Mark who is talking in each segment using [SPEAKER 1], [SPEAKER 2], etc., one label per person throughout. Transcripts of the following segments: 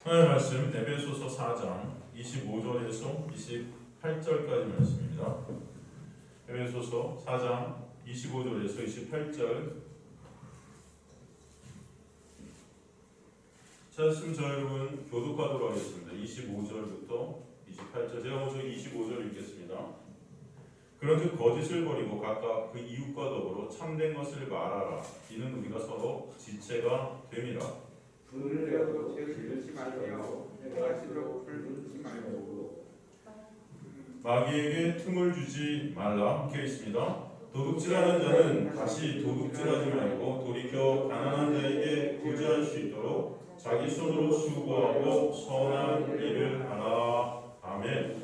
[SPEAKER 1] 오늘 말씀 에베소서 4장 25절에서 28절까지 말씀입니다. 에베소서 4장 25절에서 28절 찾았으면 저 여러분 교독하도록 하겠습니다. 25절부터 28절 제가 먼저 25절 읽겠습니다. 그런즉 거짓을 버리고 각각 그 이웃과 더불어 참된 것을 말하라. 이는 우리가 서로 지체가 됨이라.
[SPEAKER 2] 불을 내어도 죄를 짓지 말며 가시로 불을 짓지 말고
[SPEAKER 1] 마귀에게 틈을 주지 말라. 함께 있습니다. 도둑질하는 자는 다시 도둑질하지 말고 돌이켜 가난한 자에게 구제할 수 있도록 자기 손으로 수고하고 선한 일을 하라. 아멘.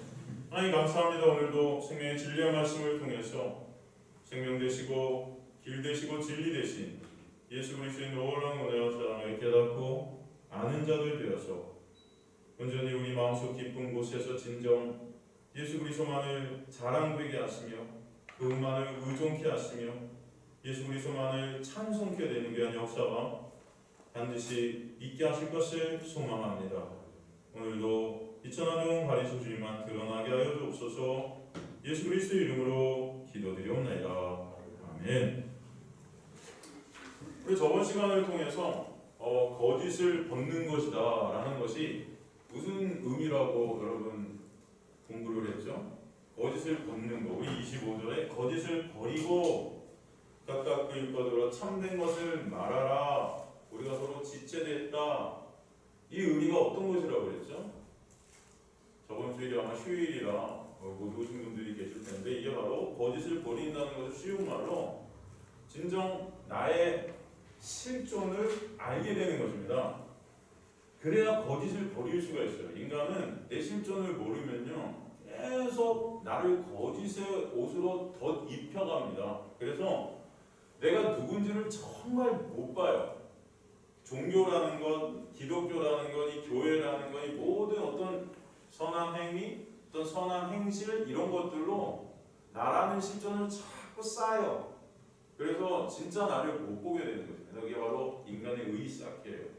[SPEAKER 1] 하나님 감사합니다. 오늘도 생명의 진리의 말씀을 통해서 생명 되시고 길 되시고 진리 되신 예수 그리스도의 놀라운 은혜와 사랑을 깨닫고 아는 자들 되어서 온전히 우리 마음속 깊은 곳에서 진정 예수 그리스도만을 자랑되게 하시며 그분만을 의존케 하시며 예수 그리스도만을 찬송케 되는 귀한 역사가 반드시 있게 하실 것을 소망합니다. 오늘도 이 천하종 가리소 주님만 드러나게 하여 주옵소서. 예수 그리스도의 이름으로 기도드리옵나이다. 아멘. 우리 저번 시간을 통해서 거짓을 벗는 것이다 라는 것이 무슨 의미라고 여러분 공부를 했죠? 거짓을 벗는 거. 우리 25절에 거짓을 버리고 각각 그 일과대로 참된 것을 말하라. 우리가 서로 지체됐다. 이 의미가 어떤 것이라고 그랬죠? 저번 주일이 아마 휴일이라 못 오신 분들이 계실 텐데 이게 바로 거짓을 버린다는 것을 쉬운 말로 진정 나의 실존을 알게 되는 것입니다. 그래야 거짓을 버릴 수가 있어요. 인간은 내 실존을 모르면요 계속 나를 거짓의 옷으로 덧 입혀갑니다. 그래서 내가 누군지를 정말 못 봐요. 종교라는 것, 기독교라는 것, 이 교회라는 것, 이 모든 어떤 선한 행위, 어떤 선한 행실 이런 것들로 나라는 실존을 자꾸 쌓아요. 그래서 진짜 나를 못 보게 되는 것입니다. 이게 바로 인간의 의식이에요.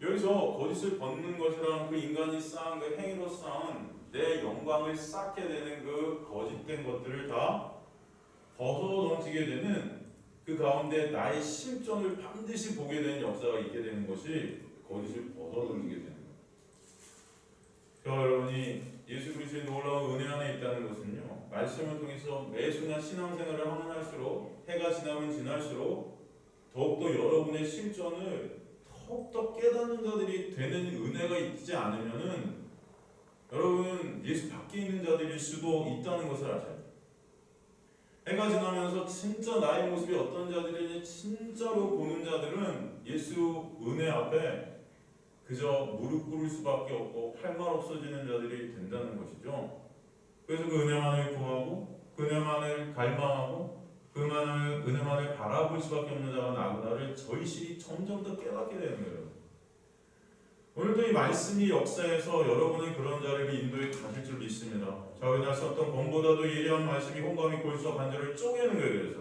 [SPEAKER 1] 여기서 거짓을 벗는 것이란 그 인간이 쌓은 그 행위로 쌓은 내 영광을 쌓게 되는 그 거짓된 것들을 다 벗어던지게 되는 그 가운데 나의 실존을 반드시 보게 되는 역사가 있게 되는 것이 거짓을 벗어던지게 되는 거예요. 저와 여러분이 예수 그리스도의 놀라운 은혜 안에 있다는 것은요, 말씀을 통해서 매 순간 신앙생활을 하면 할수록 해가 지나면 지날수록 더욱더 여러분의 실존을 더욱더 깨닫는 자들이 되는 은혜가 있지 않으면은 여러분 예수 밖에 있는 자들일 수도 있다는 것을 아셔요. 해가 지나면서 진짜 나의 모습이 어떤 자들인지 진짜로 보는 자들은 예수 은혜 앞에 그저 무릎 꿇을 수밖에 없고 할 말 없어지는 자들이 된다는 것이죠. 그래서 그 은혜만을 구하고 그 은혜만을 갈망하고 그 은혜만을 바라볼 수밖에 없는 자가 나그나를 저희들이 점점 더 깨닫게 되는 거예요. 오늘도 이 말씀이 역사에서 여러분의 그런 자리를 인도에 가실 줄 믿습니다. 좌우에 날 썼던 검보다도 예리한 말씀이 혼감이 골수와 관절을 쪼개는 거예요. 그래서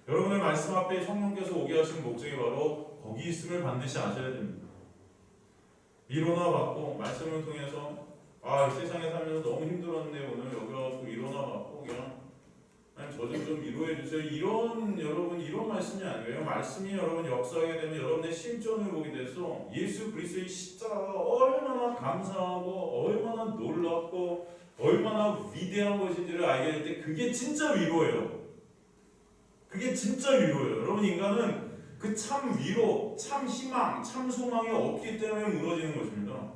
[SPEAKER 1] 여러분의 말씀 앞에 성령께서 오게 하신 목적이 바로 거기 있음을 반드시 아셔야 됩니다. 일어나 받고 말씀을 통해서 이 세상에 살면서 너무 힘들었네 오늘 여기 와서 일어나 받고 그냥 저 좀 위로해 주세요. 여러분 이런 말씀이 아니에요. 말씀이 여러분 역사하게 되면 여러분의 실존을 보게 돼서 예수 그리스도의 십자가가 얼마나 감사하고 얼마나 놀랍고 얼마나 위대한 것인지를 알게 될 때 그게 진짜 위로예요. 그게 진짜 위로예요. 여러분 인간은 그 참 위로, 참 희망, 참 소망이 없기 때문에 무너지는 것입니다.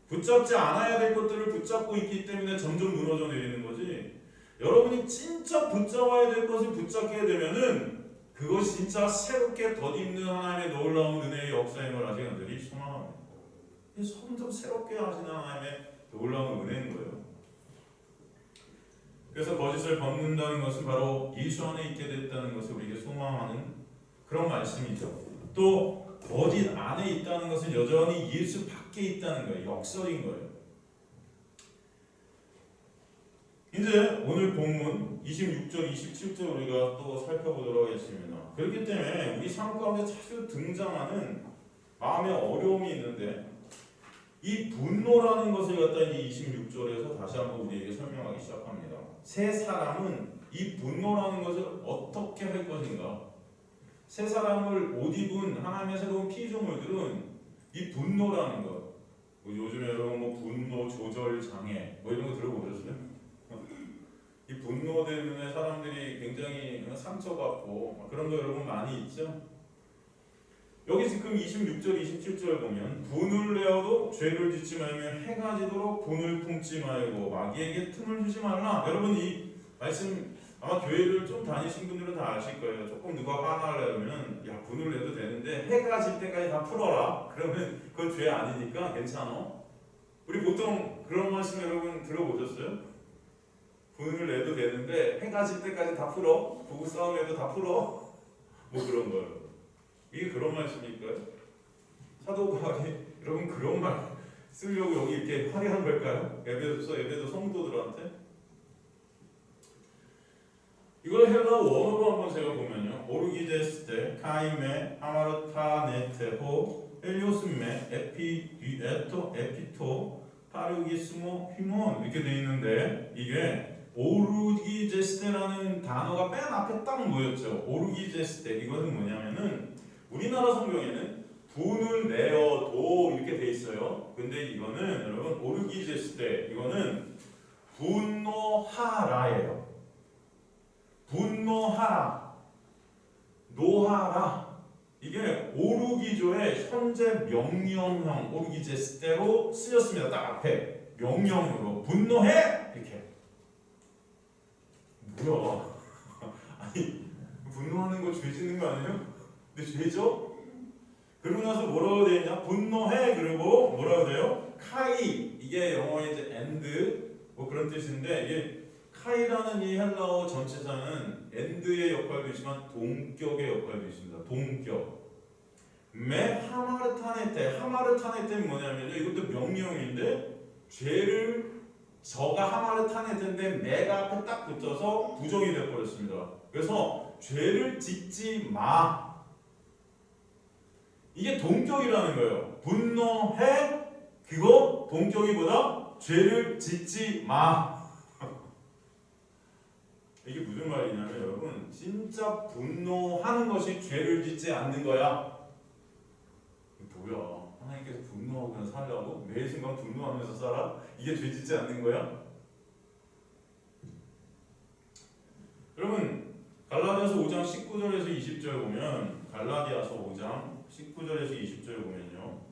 [SPEAKER 1] 붙잡지 않아야 될 것들을 붙잡고 있기 때문에 점점 무너져 내리는 거지. 여러분이 진짜 붙잡아야 될 것을 붙잡게 되면은 그것이 진짜 새롭게 덧입는 하나님의 놀라운 은혜의 역사임을 아직 그들이 소망합니다. 점점 새롭게 하시는 하나님의 놀라운 은혜인 거예요. 그래서 거짓을 벗는다는 것은 바로 예수 안에 있게 됐다는 것을 우리에게 소망하는 그런 말씀이죠. 또 거짓 안에 있다는 것은 여전히 예수 밖에 있다는 거예요. 역설인 거예요. 이제 오늘 본문 26절, 27절 우리가 또 살펴보도록 하겠습니다. 그렇기 때문에 우리 삶 가운데 자주 등장하는 마음에 어려움이 있는데 이 분노라는 것을 갖다 이제 26절에서 다시 한번 우리에게 설명하기 시작합니다. 새 사람은 이 분노라는 것을 어떻게 할 것인가? 새 사람을 옷 입은 하나님의 새로운 피조물들은 이 분노라는 것, 뭐 요즘에 여러분 뭐 분노 조절 장애 뭐 이런 거 들어보셨어요? 이 분노 때문에 사람들이 굉장히 상처받고 그런 거 여러분 많이 있죠? 여기 지금 26절, 27절 보면 분을 내어도 죄를 짓지 말며 해가 지도록 분을 품지 말고 마귀에게 틈을 주지 말라. 여러분 이 말씀 아마 교회를 좀 다니신 분들은 다 아실 거예요. 조금 누가 화나려면 야 분을 내도 되는데 해가 질 때까지 다 풀어라. 그러면 그건 죄 아니니까 괜찮아. 우리 보통 그런 말씀 여러분 들어보셨어요? 분을 내도 되는데 해가 질 때까지 다 풀어. 부부 싸움에도 다 풀어. 뭐 그런 거예요. 이게 그런 말씀일까요? 사도 바울이 여러분 그런 말 쓰려고 여기 이렇게 화려한 걸까요? 에베소 성도들한테 이걸 헬라어 원어로 한번 제가 보면요. 오르기제스테, 카이메, 아마르타네테호, 헬리오스메, 에피디에토, 에피토, 파르기스모, 휘몬 이렇게 돼 있는데 이게 오르기제스테라는 단어가 맨 앞에 딱 모였죠. 오르기제스테 이거는 뭐냐면은 우리나라 성경에는 분을 내어도 이렇게 돼 있어요. 근데 이거는 여러분 오르기제스테 이거는 분노하라예요. 분노하라, 노하라. 이게 오르기조의 현재 명령형 오르기제스테로 쓰였습니다. 딱 앞에 명령으로 분노해 이렇게. 뭐야? 아니 분노하는 거 죄 짓는 거 아니에요? 근데 죄죠? 그러고 나서 뭐라고 되어 있냐? 분노해. 그리고 뭐라고 돼요? 카이. 이게 영어에 이제 and 뭐 그런 뜻인데 이게 카이라는 이 헬라어 전체사는 and의 역할도 있지만 동격의 역할도 있습니다. 동격. 메 하마르타네테. 하마르타네테는 뭐냐면요. 이것도 명령인데 죄를 저가 하마르타네테인데 메가 앞에 딱 붙어서 부정이 되어버렸습니다. 그래서 죄를 짓지 마. 이게 동격이라는 거예요. 분노해. 그거 동격이 뭐다? 죄를 짓지 마. 이게 무슨 말이냐면 여러분 진짜 분노하는 것이 죄를 짓지 않는 거야. 뭐야? 하나님께서 분노하고 그냥 살라고? 매 순간 분노하면서 살아? 이게 죄 짓지 않는 거야? 여러분 갈라디아서 5장 19절에서 20절 보면 갈라디아서 5장 19절에서 20절 보면요.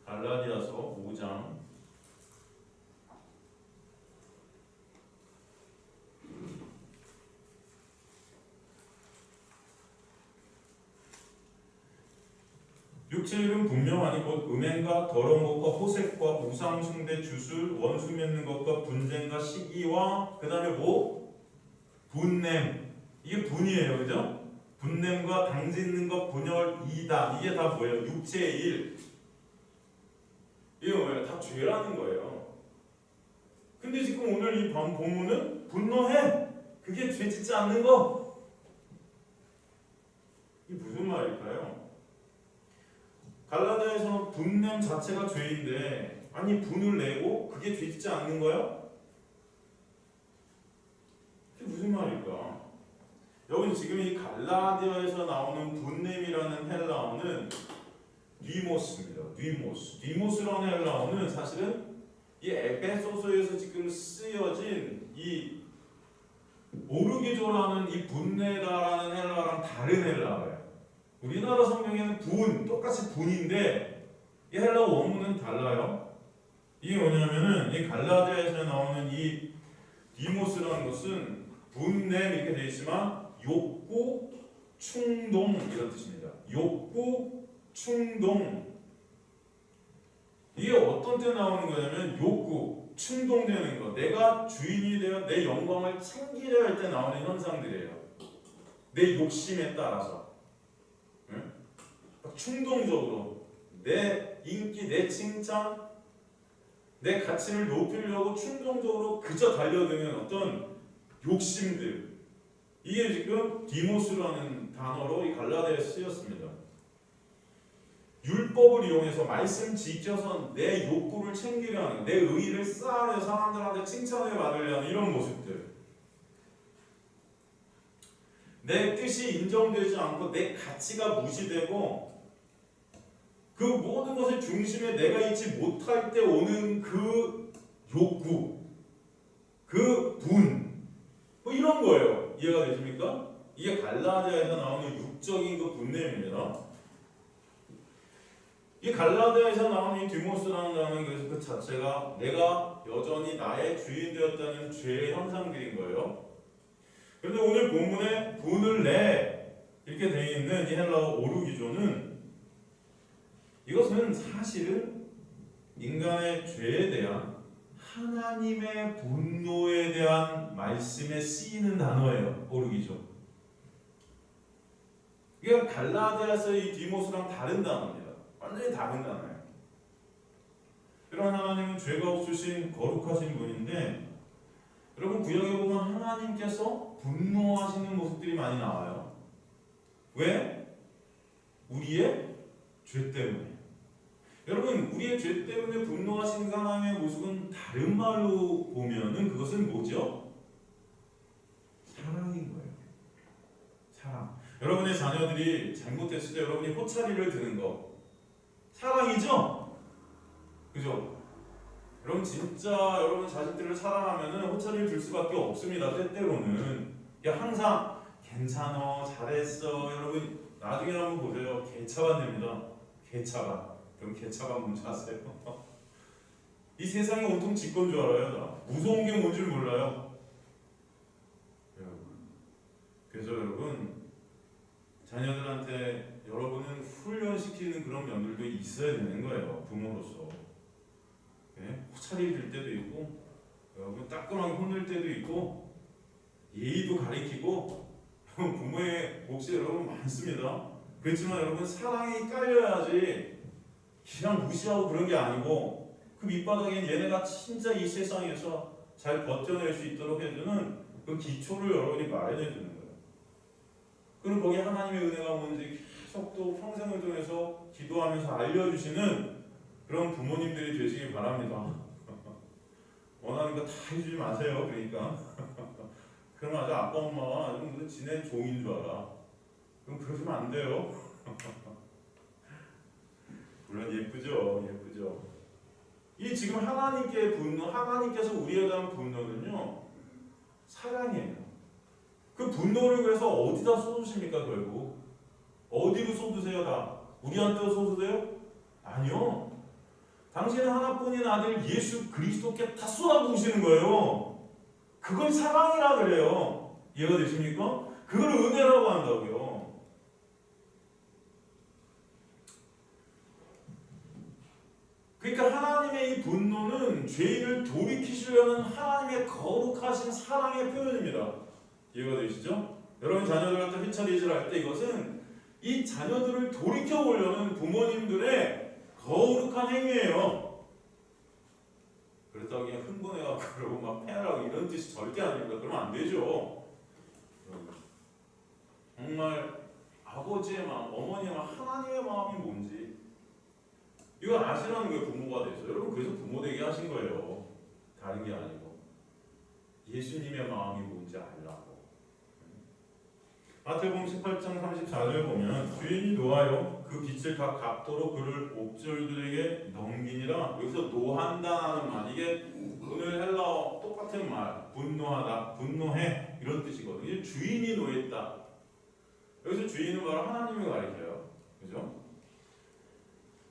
[SPEAKER 1] 갈라디아서 5장 6체 일은 분명하니 곧 음행과 더러운 것과 호색과 우상 숭배 주술 원수 맺는 것과 분쟁과 시기와 그 다음에 뭐? 분냄. 이게 분이에요. 그죠? 분냄과 당짓는 것 분열 이다. 이게 다 뭐예요? 육체의 일. 이게 뭐예요? 다 죄라는 거예요. 근데 지금 오늘 이 본문은 분노해. 그게 죄 짓지 않는 거. 이게 무슨 말일까요? 갈라디아에서는 분냄 자체가 죄인데 아니 분을 내고 그게 죄 짓지 않는 거야? 그게 무슨 말일까? 여러분 지금 이 갈라디아에서 나오는 분냄이라는 헬라어는 뉘모스입니다. 뉘모스라는 헬라어는 사실은 이 에베소서에서 지금 쓰여진 이 오르기조라는 이 분내다라는 헬라어랑 다른 헬라어예요. 우리나라 성경에는 분, 똑같이 분인데 이 헬라어 원문은 달라요. 이게 뭐냐면은 이 갈라디아에서 나오는 이 디모스라는 것은 분냄 이렇게 되어 있지만 욕구, 충동 이런 뜻입니다. 욕구, 충동. 이게 어떤 때 나오는 거냐면 욕구, 충동되는 거. 내가 주인이 되어 내 영광을 챙기려 할 때 나오는 현상들이에요. 내 욕심에 따라서. 충동적으로 내 인기, 내 칭찬, 내 가치를 높이려고 충동적으로 그저 달려드는 어떤 욕심들. 이게 지금 디모스라는 단어로 이 갈라디아에 쓰였습니다. 율법을 이용해서 말씀 지켜서 내 욕구를 챙기려 하는, 내 의의를 쌓으려 사람들한테 칭찬을 받으려 하는 이런 모습들. 내 뜻이 인정되지 않고 내 가치가 무시되고 그 모든 것의 중심에 내가 있지 못할 때 오는 그 욕구, 그 분, 뭐 이런 거예요. 이해가 되십니까? 이게 갈라디아에서 나오는 육적인 그 분냄입니다. 이 갈라디아에서 나오는 이 디모스라는 단어는 그래서 그 자체가 내가 여전히 나의 주인 되었다는 죄의 현상들인 거예요. 그런데 오늘 본문에 분을 내 이렇게 되어 있는 이 헬라어 오르기조는 이것은 사실은 인간의 죄에 대한 하나님의 분노에 대한 말씀에 쓰이는 단어예요. 오르기조. 이게 갈라디아서의 이 디모스랑 다른 단어입니다. 완전히 다른 단어예요. 이런 하나님은 죄가 없으신 거룩하신 분인데 여러분 구약에 보면 하나님께서 분노하시는 모습들이 많이 나와요. 왜? 우리의 죄 때문에. 여러분 우리의 죄 때문에 분노하시는 하나님의 모습은 다른 말로 보면은 그것은 뭐죠? 사랑인 거예요. 사랑. 여러분의 자녀들이 잘못했을 때 여러분이 호차리를 드는 거 사랑이죠? 그죠? 여러분 진짜 여러분 자식들을 사랑하면은 호차리를 들 수밖에 없습니다. 때때로는 항상 괜찮어, 잘했어. 여러분 나중에 한번 보세요. 개차반 됩니다. 개차반. 그럼 개차반 뭔지 아세요? 이 세상이 온통 지 건 줄 알아요. 나. 무서운 게 뭔지 몰라요. 그래서 여러분 자녀들한테 여러분은 훈련시키는 그런 면들도 있어야 되는 거예요. 부모로서. 호차리 들 때도 있고 여러분 따끔하게 혼낼 때도 있고 예의도 가리키고 부모의 몫이 여러분 많습니다. 그렇지만 여러분 사랑이 깔려야지 그냥 무시하고 그런 게 아니고 그 밑바닥에 얘네가 진짜 이 세상에서 잘 버텨낼 수 있도록 해주는 그 기초를 여러분이 마련해 주는 거예요. 그럼 거기에 하나님의 은혜가 뭔지 계속 또 평생을 통해서 기도하면서 알려주시는 그런 부모님들이 되시길 바랍니다. 원하는 거 다 해주지 마세요. 그러니까 그러면 아주 아빠 엄마가 무슨 지네 종인 줄 알아. 그럼 그러시면 안 돼요. 물론 예쁘죠. 예쁘죠. 이 지금 하나님께 분노, 하나님께서 우리에 대한 분노는요 사랑이에요. 그 분노를 그래서 어디다 쏟으십니까? 결국 어디로 쏟으세요? 다 우리한테 쏟으세요? 아니요. 당신은 하나뿐인 아들 예수 그리스도께 다 쏟아부으시는 거예요. 그걸 사랑이라 그래요. 이해가 되십니까? 그걸 은혜라고 한다고요. 그러니까 하나님의 이 분노는 죄인을 돌이키시려는 하나님의 거룩하신 사랑의 표현입니다. 이해가 되시죠? 여러분 자녀들한테 휘차리질 할 때 이것은 이 자녀들을 돌이켜 보려는 부모님들의 거룩한 행위예요. 그렇다고 그냥 흥분해가지고 그러고 막 패하라고 이런 뜻이 절대 아닙니다. 그러면 안 되죠. 정말 아버지의 마음, 어머니의 마음, 하나님의 마음이 뭔지 이걸 아시라는 거예요. 부모가 돼서. 여러분 그래서 부모 되게 하신 거예요. 다른 게 아니고 예수님의 마음이 뭔지 알라고. 마태복음 18장 34절 보면 주인이 노하여 그 빚을 다 갚도록 그를 옥졸들에게 넘기니라. 여기서 노한다는 말, 이게 오늘 헬라어 똑같은 말, 분노하다, 분노해 이런 뜻이거든요. 주인이 노했다. 여기서 주인은 바로 하나님을 가리켜요. 그죠?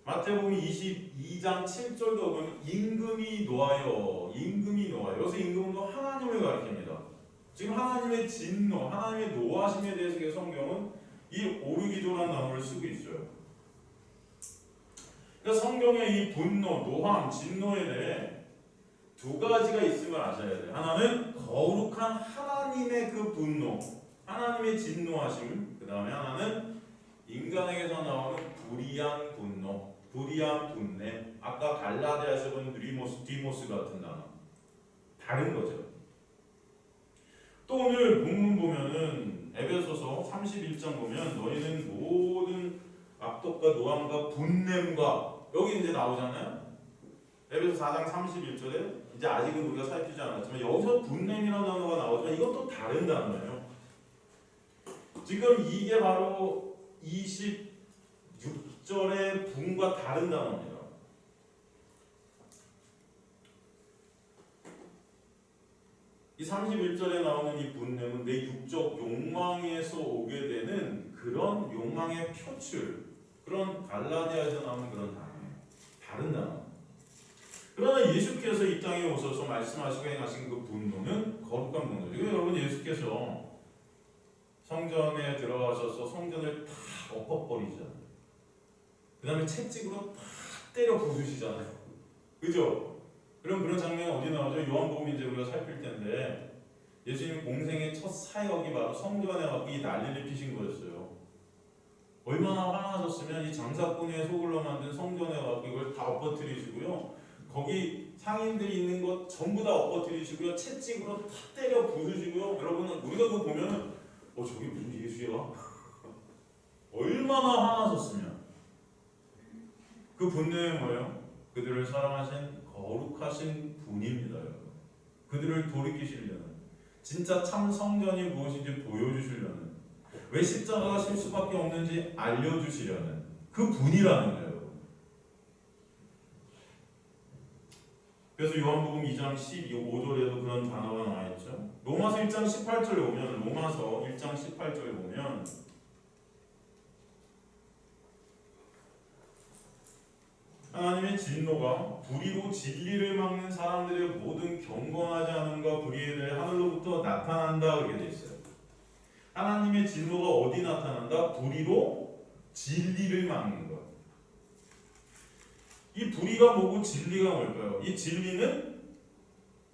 [SPEAKER 1] 마태복음 22장 7절도 보면 임금이 노하여, 임금이 노하여. 여기서 임금은 또 하나님을 가리킵니다. 지금 하나님의 진노, 하나님의 노하심에 대해서 성경은 이 오르기조라는 단어를 쓰고 있어요. 그러니까 성경에 이 분노, 노함, 진노에 대해 두 가지가 있음을 아셔야 돼요. 하나는 거룩한 하나님의 그 분노, 하나님의 진노하심. 그 다음에 하나는 인간에게서 나오는 불의한 분노, 불의한 분냄. 아까 갈라디아에서 본 디모스 같은 단어. 다른 거죠. 또 오늘 본문 보면은 에베소서 31장 보면 너희는 모든 악독과 노함과 분냄과 여기 이제 나오잖아요. 에베소 4장 31절에 이제 아직은 우리가 살피지 않았지만 여기서 분냄이라는 단어가 나오지만 이것도 다른 단어예요. 지금 이게 바로 26절의 분과 다른 단어입니다. 이 31절에 나오는 이 분냄은 내 육적 욕망에서 오게 되는 그런 욕망의 표출, 그런 갈라디아에서 나오는 그런 단어예요. 다른 단어. 그러나 예수께서 이 땅에 오셔서 말씀하시고 행하신 그 분노는 거룩한 분노죠. 여러분, 예수께서 성전에 들어가셔서 성전을 다 엎어버리잖아요. 그 다음에 채찍으로 다 때려 부수시잖아요. 그죠? 그럼 그런 장면이 어디 나오죠? 요한복음 이제 우리가 살필 텐데 예수님 공생의 첫 사역이 바로 성전에 와서 이 난리를 피신 거였어요. 얼마나 화나셨으면 이 장사꾼의 소굴로 만든 성전에 와서 이걸 다 엎어뜨리시고요. 거기 상인들이 있는 것 전부 다 엎어뜨리시고요. 채찍으로 다 때려 부수시고요. 여러분, 우리가 그거 보면 저게 무슨 예수야? 얼마나 화나셨으면. 그 분노는 뭐예요? 그들을 사랑하신 거룩하신 분입니다. 여러분. 그들을 돌이키시려는, 진짜 참 성전이 무엇인지 보여주시려는, 왜 십자가가 실 수밖에 없는지 알려주시려는 그 분이라는 거예요. 그래서 요한복음 2장 15절에도 그런 단어가 나와있죠. 로마서 1장 18절에 보면, 로마서 1장 18절에 보면 하나님의 진노가 불의로 진리를 막는 사람들의 모든 경건하지 않음과 불의에 대해 하늘로부터 나타난다 그렇게 되어 있어요. 하나님의 진노가 어디 나타난다? 불의로 진리를 막는 것. 이 불의가 뭐고 진리가 뭘까요? 이 진리는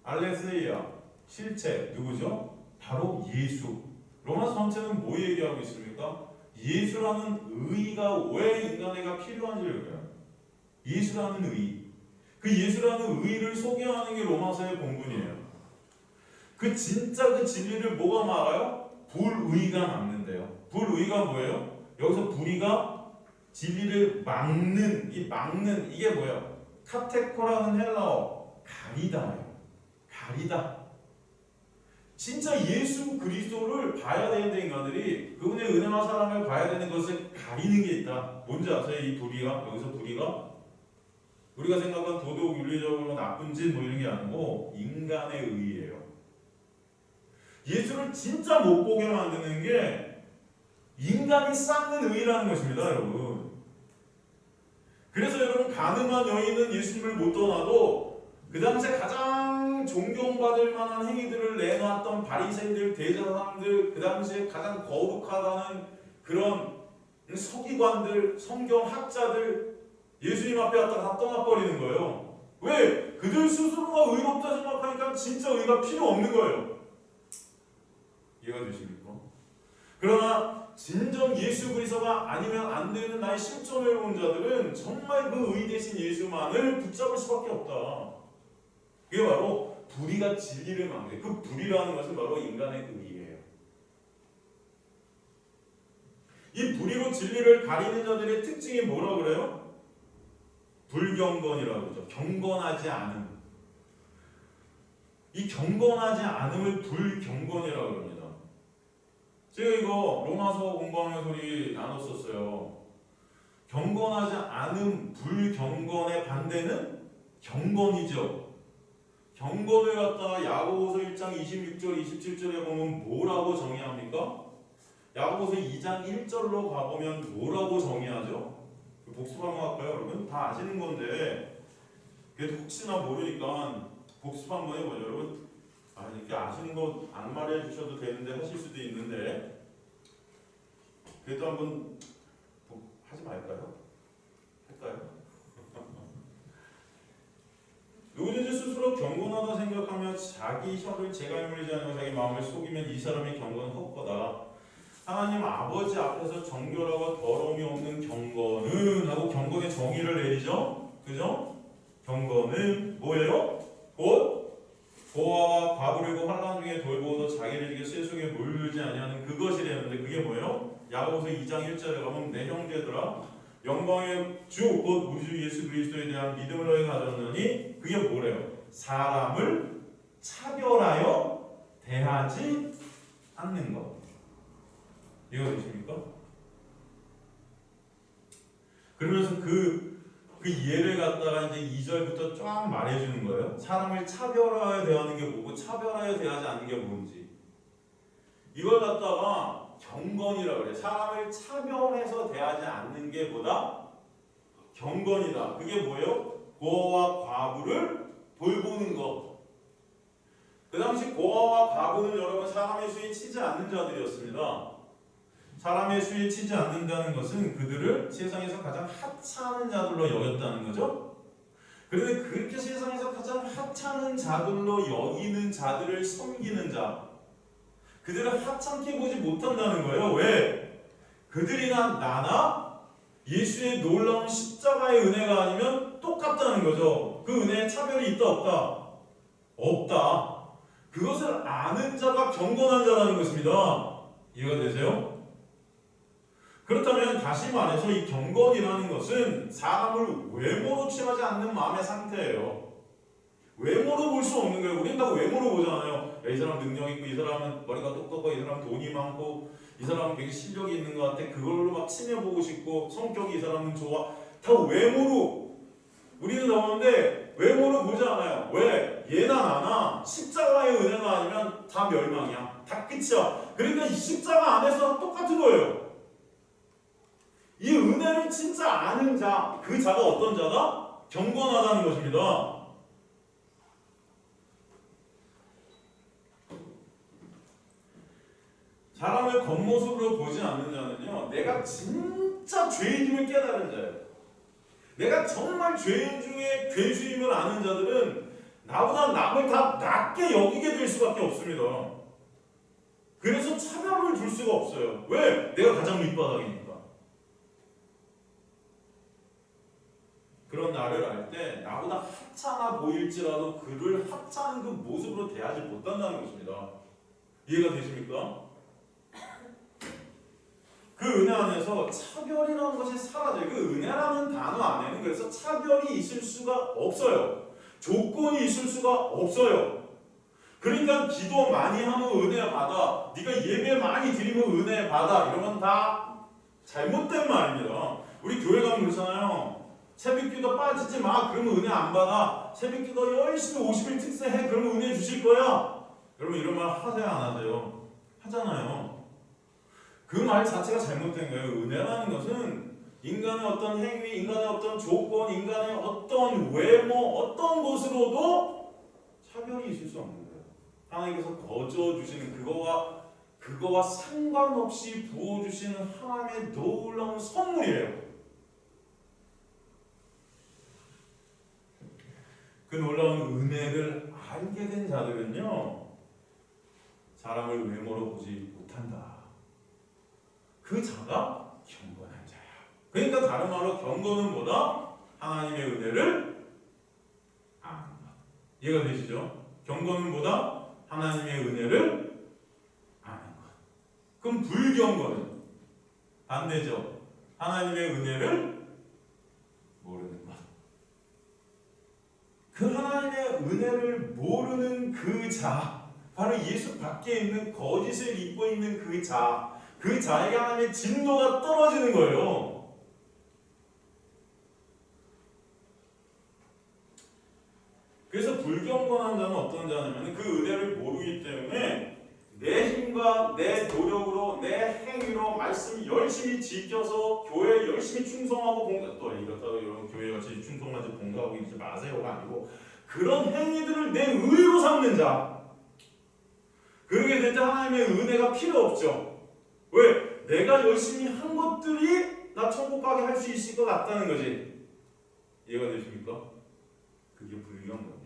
[SPEAKER 1] 알레스이아, 실체, 누구죠? 바로 예수. 로마서 전체는 뭐 얘기하고 있습니까? 예수라는 의가 왜 인간에게 필요한지를 봐요. 예수라는 의. 그 예수라는 의를 소개하는 게 로마서의 본문이에요. 그 진짜 그 진리를 뭐가 막아요? 불의가 막는데요. 불의가 뭐예요? 여기서 불의가 진리를 막는, 이 막는, 이게 뭐예요? 카테코라는 헬라어, 가리다예요. 가리다. 진짜 예수 그리스도를 봐야 되는 인간들이 그분의 은혜와 사랑을 봐야 되는 것을 가리는 게 있다. 뭔지 아세요? 이 불의가, 여기서 불의가 우리가 생각한 도덕, 윤리적으로 나쁜 짓 뭐 이런 게 아니고 인간의 의예요. 예수를 진짜 못 보게 만드는 게 인간이 쌓는 의라는 것입니다, 여러분. 그래서 여러분, 가늠한 여인은 예수님을 못 떠나도 그 당시에 가장 존경받을 만한 행위들을 내놨던 바리새인들, 대제사장들, 그 당시에 가장 거룩하다는 그런 서기관들, 성경학자들 예수님 앞에 왔다가 다 떠나버리는 거예요. 왜? 그들 스스로가 의롭다 생각하니까 진짜 의가 필요 없는 거예요. 이해가 되십니까? 그러나 진정 예수 그리스도가 아니면 안 되는 나의 실존을 본 자들은 정말 그 의 대신 예수만을 붙잡을 수밖에 없다. 그게 바로 불의가 진리를 막는, 그 불의라는 것은 바로 인간의 의예요. 이 불의로 진리를 가리는 자들의 특징이 뭐라 그래요? 불경건이라고 그러죠. 경건하지 않음. 이 경건하지 않음을 불경건이라고 합니다. 제가 이거 로마서 공부하면서 우리 나눴었어요. 경건하지 않음, 불경건의 반대는 경건이죠. 경건을 갖다가 야고보서 1장 26절, 27절에 보면 뭐라고 정의합니까? 야고보서 2장 1절로 가보면 뭐라고 정의하죠? 복습 한번 할까요, 여러분? 다 아시는 건데 그래도 혹시나 모르니까 복습 한번 해보죠, 여러분. 이렇게 아시는 거 안 말해 주셔도 되는데 하실 수도 있는데 그래도 한번 하지 말까요? 할까요? 누구든지 스스로 경건하다 생각하며 자기 혀를 재갈물리지 않고 자기 마음을 속이면 이 사람이 경건은 헛거다. 하나님 아버지 앞에서 정결하고 더러움이 없는 경건은 하고 경건의 정의를 내리죠. 그죠? 경건은 뭐예요? 곧 고아와 과부르고 환난 중에 돌보고도 자기를 이겨 쇠 속에 물들지 아니하는 그것이라는 야고보서 2장 1절에 가면 내 형제들아 영광의 주 곧 우리 주 예수 그리스도에 대한 믿음을 너희 가졌느니 그게 뭐래요? 사람을 차별하여 대하지 않는 것. 이해가 되십니까? 그러면서 그 예를 갖다가 이제 2절부터 쫙 말해주는 거예요. 사람을 차별하여 대하는 게 뭐고 차별하여 대하지 않는 게 뭔지. 이걸 갖다가 경건이라고 그래요. 사람을 차별해서 대하지 않는 게 뭐다? 경건이다. 그게 뭐예요? 고아와 과부를 돌보는 것. 그 당시 고아와 과부는 여러분 사람의 수에 치지 않는 자들이었습니다. 사람의 수에 치지 않는다는 것은 그들을 세상에서 가장 하찮은 자들로 여겼다는 거죠. 그런데 그렇게 세상에서 가장 하찮은 자들로 여기는 자들을 섬기는 자, 그들을 하찮게 보지 못한다는 거예요. 왜? 그들이나 나나 예수의 놀라운 십자가의 은혜가 아니면 똑같다는 거죠. 그 은혜에 차별이 있다 없다? 없다. 그것을 아는 자가 경건한 자라는 것입니다. 이해가 되세요? 그렇다면 다시 말해서 이 경건이라는 것은 사람을 외모로 취하지 않는 마음의 상태예요. 외모로 볼 수 없는 거예요. 우리는 다 외모로 보잖아요. 야, 이 사람 능력 있고, 이 사람은 머리가 똑똑하고, 이 사람은 돈이 많고, 이 사람은 되게 실력이 있는 것 같아. 그걸로 막 친해보고 싶고, 성격이 이 사람은 좋아. 다 외모로 우리는 나오는데 외모로 보지 않아요. 왜? 얘나 나나 십자가의 은혜가 아니면 다 멸망이야. 다 끝이야. 그러니까 이 십자가 안에서 똑같은 거예요. 이 은혜를 진짜 아는 자, 그 자가 어떤 자다? 경건하다는 것입니다. 사람을 겉모습으로 보지 않는 자는요, 내가 진짜 죄인임을 깨달은 자예요. 내가 정말 죄인 중에 괴수임을 아는 자들은 나보다 남을 다 낮게 여기게 될 수밖에 없습니다. 그래서 차별을 줄 수가 없어요. 왜? 내가 가장 밑바닥이니까. 그런 나를 알 때 나보다 하찮아 보일지라도 그를 하찮은 그 모습으로 대하지 못한다는 것입니다. 이해가 되십니까? 그 은혜 안에서 차별이라는 것이 사라져요. 그 은혜라는 단어 안에는 그래서 차별이 있을 수가 없어요. 조건이 있을 수가 없어요. 그러니까 기도 많이 하면 은혜 받아, 네가 예배 많이 드리면 은혜 받아, 이러면 다 잘못된 말입니다. 우리 교회 가면 그러잖아요. 새벽기도 빠지지 마, 그러면 은혜 안 받아. 새벽기도 열심히 50일 특세해, 그러면 은혜 주실 거야. 여러분 이런 말 하세요 안 하세요? 하잖아요. 그 말 자체가 잘못된 거예요. 은혜라는 것은 인간의 어떤 행위, 인간의 어떤 조건, 인간의 어떤 외모, 어떤 것으로도 차별이 있을 수 없는 거예요. 하나님께서 거저주시는 그거와 상관없이 부어주시는 하나님의 놀라운 선물이에요. 그 놀라운 은혜를 알게 된 자들은요, 사람을 외모로 보지 못한다. 그 자가 경건한 자야. 그러니까 다른 말로 경건은 뭐다? 하나님의 은혜를 아는 것. 이해가 되시죠? 경건은 뭐다? 하나님의 은혜를 아는 것. 그럼 불경건은 반대죠. 하나님의 은혜를 모르는 것. 그 하나님의 은혜를 모르는 그 자, 바로 예수 밖에 있는 거짓을 입고 있는 그 자, 그 자에게 하나님의 진노가 떨어지는 거예요. 그래서 불경건한 자는 어떤 자냐면 그 은혜를 모르기 때문에 내 힘과 내 노력으로 내 행위로 말씀 열심히 지켜서 교회 열심히 충성하고 또 이렇다고 여러분 교회 열심히 충성하지 봉사하고 있지 마세요가 아니고 그런 행위들을 내 의로 삼는 자, 그러게 될 때 하나님의 은혜가 필요 없죠. 왜? 내가 열심히 한 것들이 나 천국 가게 할 수 있을 것 같다는 거지. 이해가 되십니까? 그게 불경건이에요.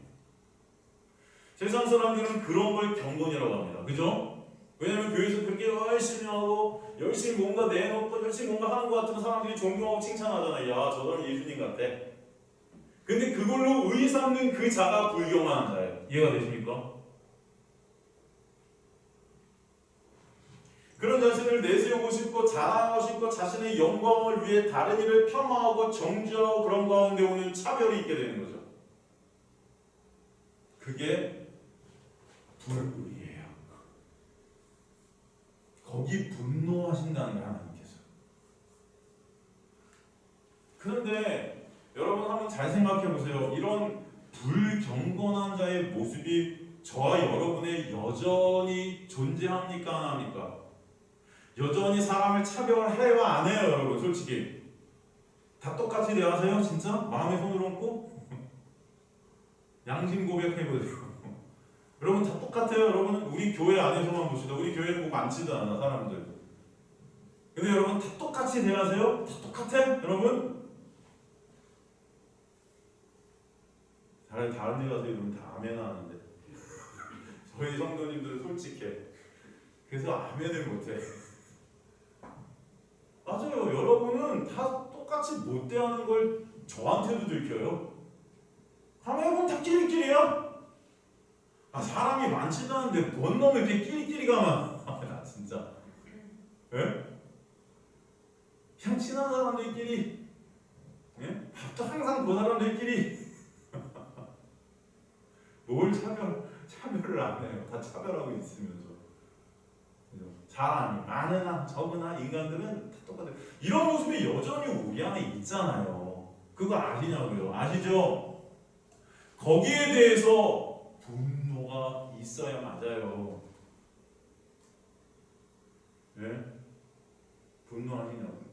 [SPEAKER 1] 세상 사람들은 그런 걸 경건이라고 합니다. 그죠? 왜냐면 교회에서 그렇게 열심히 하고 열심히 뭔가 내놓고 열심히 뭔가 하는 것 같으면 사람들이 존경하고 칭찬하잖아요. 야, 저 사람 예수님 같아. 근데 그걸로 의 삼는 그 자가 불경한 자예요. 이해가 되십니까? 그런 자신을 내세우고 싶고 자랑하고 싶고 자신의 영광을 위해 다른 이를 폄하하고 정죄하고 그런 가운데 오는 차별이 있게 되는 거죠. 그게 불의예요. 거기 분노하신다는 게 하나님께서. 그런데 여러분 한번 잘 생각해 보세요. 이런 불경건한 자의 모습이 저와 여러분의 여전히 존재합니까? 안 합니까? 여전히 사람을 차별해요? 안 해요? 여러분 솔직히 다 똑같이 대하세요? 진짜? 마음에 손을 얹고? 양심 고백해보세요. 여러분 다 똑같아요. 여러분 우리 교회 안에서만 보시다. 우리 교회는 뭐 많지도 않아 사람들. 근데 여러분 다 똑같이 대하세요? 다 똑같아? 여러분? 다른 데 가서 이러면 다 아멘 하는데 저희 성도님들은 솔직해. 그래서 아멘을 못해. 맞아요. 여러분은 다 똑같이 못 대하는 걸 저한테도 들켜요. 여러분 다 끼리끼리야? 사람이 많지도 않은데 뭔 놈이 이렇게 끼리끼리가 많아. 나 진짜. 예? 그냥 친한 사람들끼리, 예? 밥도 항상 그 사람들끼리. 뭘 차별을 안 해요. 다 차별하고 있으면서. 사람이 많으나 적으나 인간들은 다 똑같아요. 이런 모습이 여전히 우리 안에 있잖아요. 그거 아시냐고요? 아시죠? 거기에 대해서 분노가 있어야 맞아요. 네? 분노하시냐고요?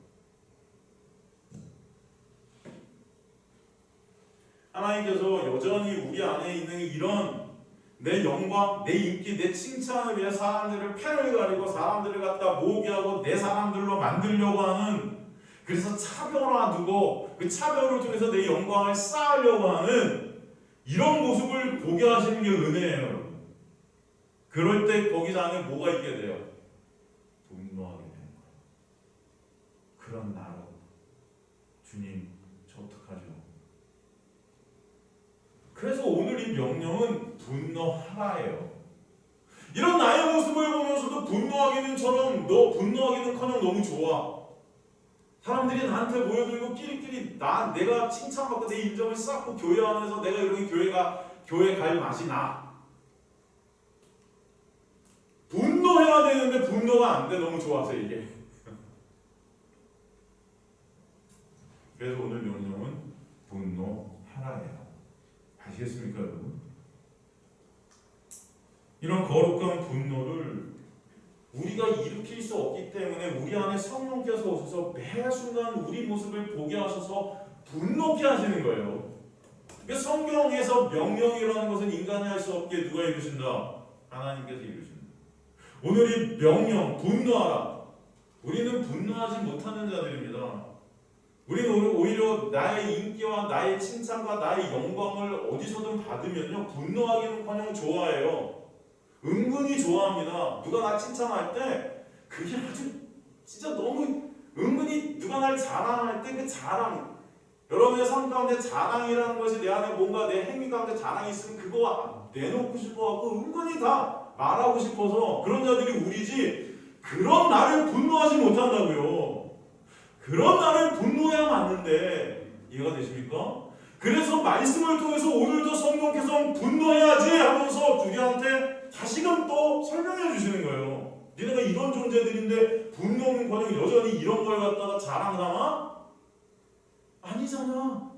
[SPEAKER 1] 하나님께서 여전히 우리 안에 있는 이런 내 영광, 내 인기, 내 칭찬을 위해 사람들을 패를 가리고 사람들을 갖다 모욕하고 내 사람들로 만들려고 하는, 그래서 차별화두고 그 차별을 통해서 내 영광을 쌓으려고 하는 이런 모습을 보게 하시는 게 은혜예요, 여러분. 그럴 때 거기 안에 뭐가 있게 돼요? 분노하게 되는 거예요. 그런 나로 주님 저 어떡하죠? 그래서 오늘 이 명령은 분노하라예요. 이런 나의 모습을 보면서도 분노하기는커녕 너무 좋아. 사람들이 나한테 모여들고 끼리끼리 내가 칭찬받고 내 인정을 쌓고 교회 안에서 내가 이렇게 교회 갈 맛이 나. 분노해야 되는데 분노가 안 돼. 너무 좋아서 이게. 그래서 오늘 명령은 분노하라예요. 아시겠습니까, 여러분? 이런 거룩한 분노를 우리가 일으킬 수 없기 때문에 우리 안에 성령께서 오셔서 매 순간 우리 모습을 보게 하셔서 분노케 하시는 거예요. 성경에서 명령이라는 것은 인간이 할 수 없게 누가 이루신다? 하나님께서 이루신다. 오늘 이 명령, 분노하라. 우리는 분노하지 못하는 자들입니다. 우리는 오히려 나의 인기와 나의 칭찬과 나의 영광을 어디서든 받으면요, 분노하기는커녕 좋아해요. 은근히 좋아합니다. 누가 나 칭찬할 때 그게 아주 진짜 너무 은근히 누가 날 자랑할 때 그 자랑, 여러분의 삶 가운데 자랑이라는 것이 내 안에 뭔가 내 행위 가운데 자랑이 있으면 그거 내놓고 싶어하고 은근히 다 말하고 싶어서 그런 자들이 우리지, 그런 나를 분노하지 못한다고요. 그런 나를 분노해야 맞는데 이해가 되십니까? 그래서 말씀을 통해서 오늘도 성령께서 분노해야지 하면서 우리한테 다시금 또 설명해 주시는 거예요. 니네가 이런 존재들인데 분노는커녕 여전히 이런 걸 갖다가 자랑삼아? 아니잖아.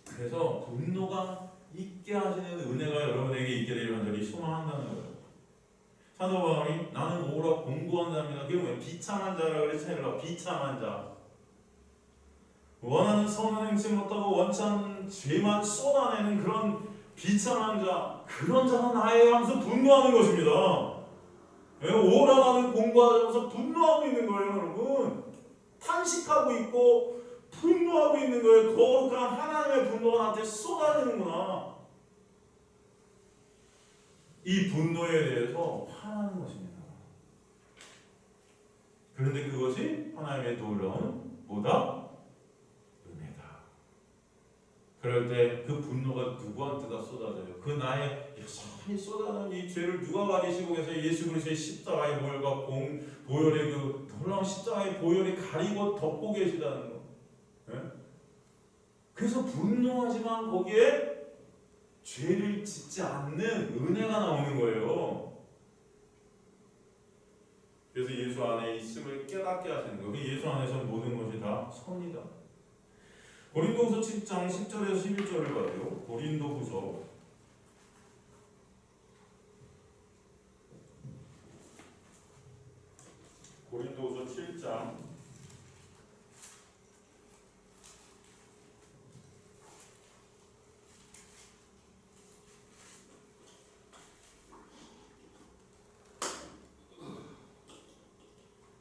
[SPEAKER 1] 그래서 분노가 있게 하시는 은혜가 여러분에게 있게 되길 간절히 소망한다는 거예요. 사도 바울이 나는 오라 공고한 자입니다. 그게 뭐예요? 비참한 자라 그랬잖아요. 비참한 자. 원하는 선한 행실 못하고 원치 않는 죄만 쏟아내는 그런 비참한 자, 그런 자가 나예요 하면서 분노하는 것입니다. 오라 나는 공고하면서 분노하고 있는 거예요, 여러분. 탄식하고 있고 분노하고 있는 거예요. 거룩한 하나님의 분노가 나한테 쏟아지는구나. 이 분노에 대해서 화나는 것입니다. 그런데 그것이 하나님의 놀라운 뭐다? 은혜다. 그럴 때 그 분노가 누구한테다 쏟아져요? 그 나의 여전히 쏟아는 이 죄를 누가 가리시고 계세요? 예수 그리스도의 십자가의 보혈과 보혈의 그 놀라운 십자가의 보혈이 가리고 덮고 계시다는 거. 예? 그래서 분노하지만 거기에 죄를 짓지 않는 은혜가 나오는 거예요. 그래서 예수 안에 있음을 깨닫게 하시는 거예요. 예수 안에서 모든 것이 다 선이다. 고린도후서 7장 10절에서 11절을 봐요. 고린도후서 7장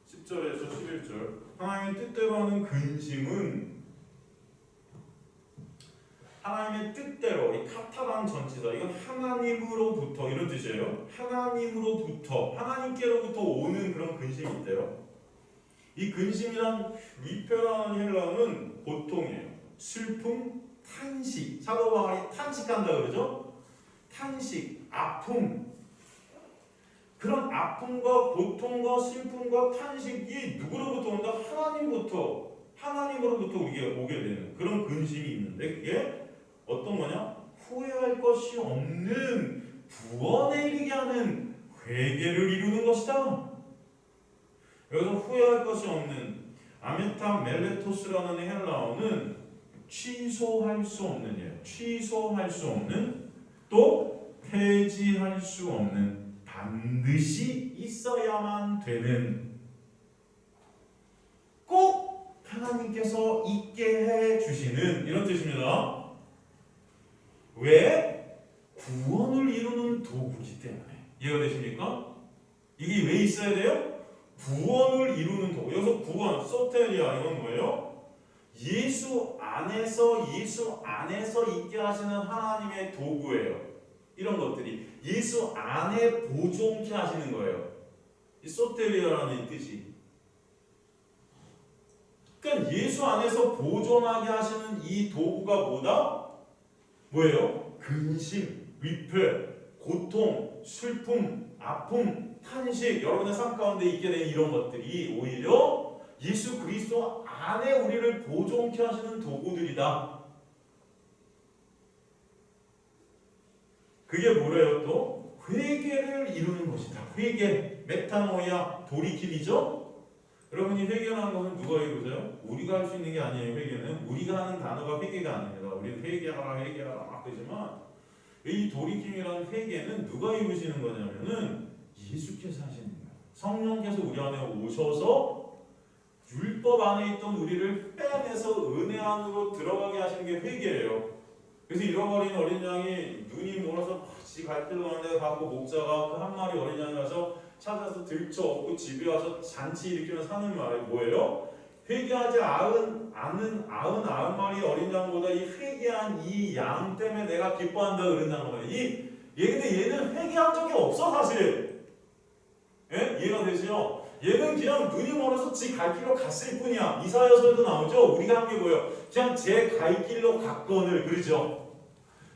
[SPEAKER 1] 10절에서 11절. 하나님의 뜻대로 하는 근심은 하나님의 뜻대로, 이 카타란 전치사, 이건 하나님으로부터 이런 뜻이에요. 하나님으로부터, 하나님께로부터 오는 그런 근심이 있대요. 이 근심이란 위표라는 헬라어는 고통이에요. 슬픔, 탄식. 사도 바울이 탄식한다 그러죠? 탄식, 아픔. 그런 아픔과 고통과 슬픔과 탄식이 누구로부터 온다? 하나님으로부터 우리가 오게 되는 그런 근심이 있는데, 그게 어떤 거냐? 후회할 것이 없는 구원에 이르게 하는 회개를 이루는 것이다. 여기서 후회할 것이 없는 아메타 멜레토스라는 헬라어는 취소할 수 없는 예, 취소할 수 없는, 또 폐지할 수 없는, 반드시 있어야만 되는, 꼭 하나님께서 있게 해 주시는 이런 뜻입니다. 왜? 구원을 이루는 도구이기 때문에. 이해가 되십니까? 이게 왜 있어야 돼요? 구원을 이루는 도구. 여기서 구원, 소테리아, 이건 뭐예요? 예수 안에서 있게 하시는 하나님의 도구예요. 이런 것들이 예수 안에 보존케 하시는 거예요. 이 소테리아라는 뜻이. 그러니까 예수 안에서 보존하게 하시는 이 도구가 뭐다? 뭐예요? 근심, 위패, 고통, 슬픔, 아픔, 탄식, 여러분의 삶 가운데 있게 된 이런 것들이 오히려 예수 그리스도 안에 우리를 보존케 하시는 도구들이다. 그게 뭐래요? 또 회개를 이루는 것이다. 회개, 메타노야, 돌이킴이죠. 여러분이 회개라는 것은 누가 이루세요? 우리가 할 수 있는 게 아니에요. 회개는 우리가 하는 단어가 회개가 아닙니다. 우리는 회개하라 막 그러지만 이 돌이킴이라는 회개는 누가 이루시는 거냐면은 예수께서 하시는 거예요. 성령께서 우리 안에 오셔서 율법 안에 있던 우리를 빼내서 은혜 안으로 들어가게 하시는 게 회개예요. 그래서 잃어버린 어린 양이 눈이 멀어서 같이 갈 길로 가는데 가고 목자가 그 한 마리 어린 양을 가서 찾아서 들쳐 업고 집에 와서 잔치 일으키면서 하는 말이 뭐예요? 회개하지 않은 99마리 어린 양보다 이 회개한 이 양 때문에 내가 기뻐한다 그런다는 거예요. 근데 얘는 회개한 적이 없어 사실. 예? 이해가 되시죠? 얘는 그냥 눈이 멀어서 지 갈 길로 갔을 뿐이야. 이사야서에도 나오죠? 우리가 한 게 뭐예요? 그냥 제 갈 길로 갔거늘, 그러죠?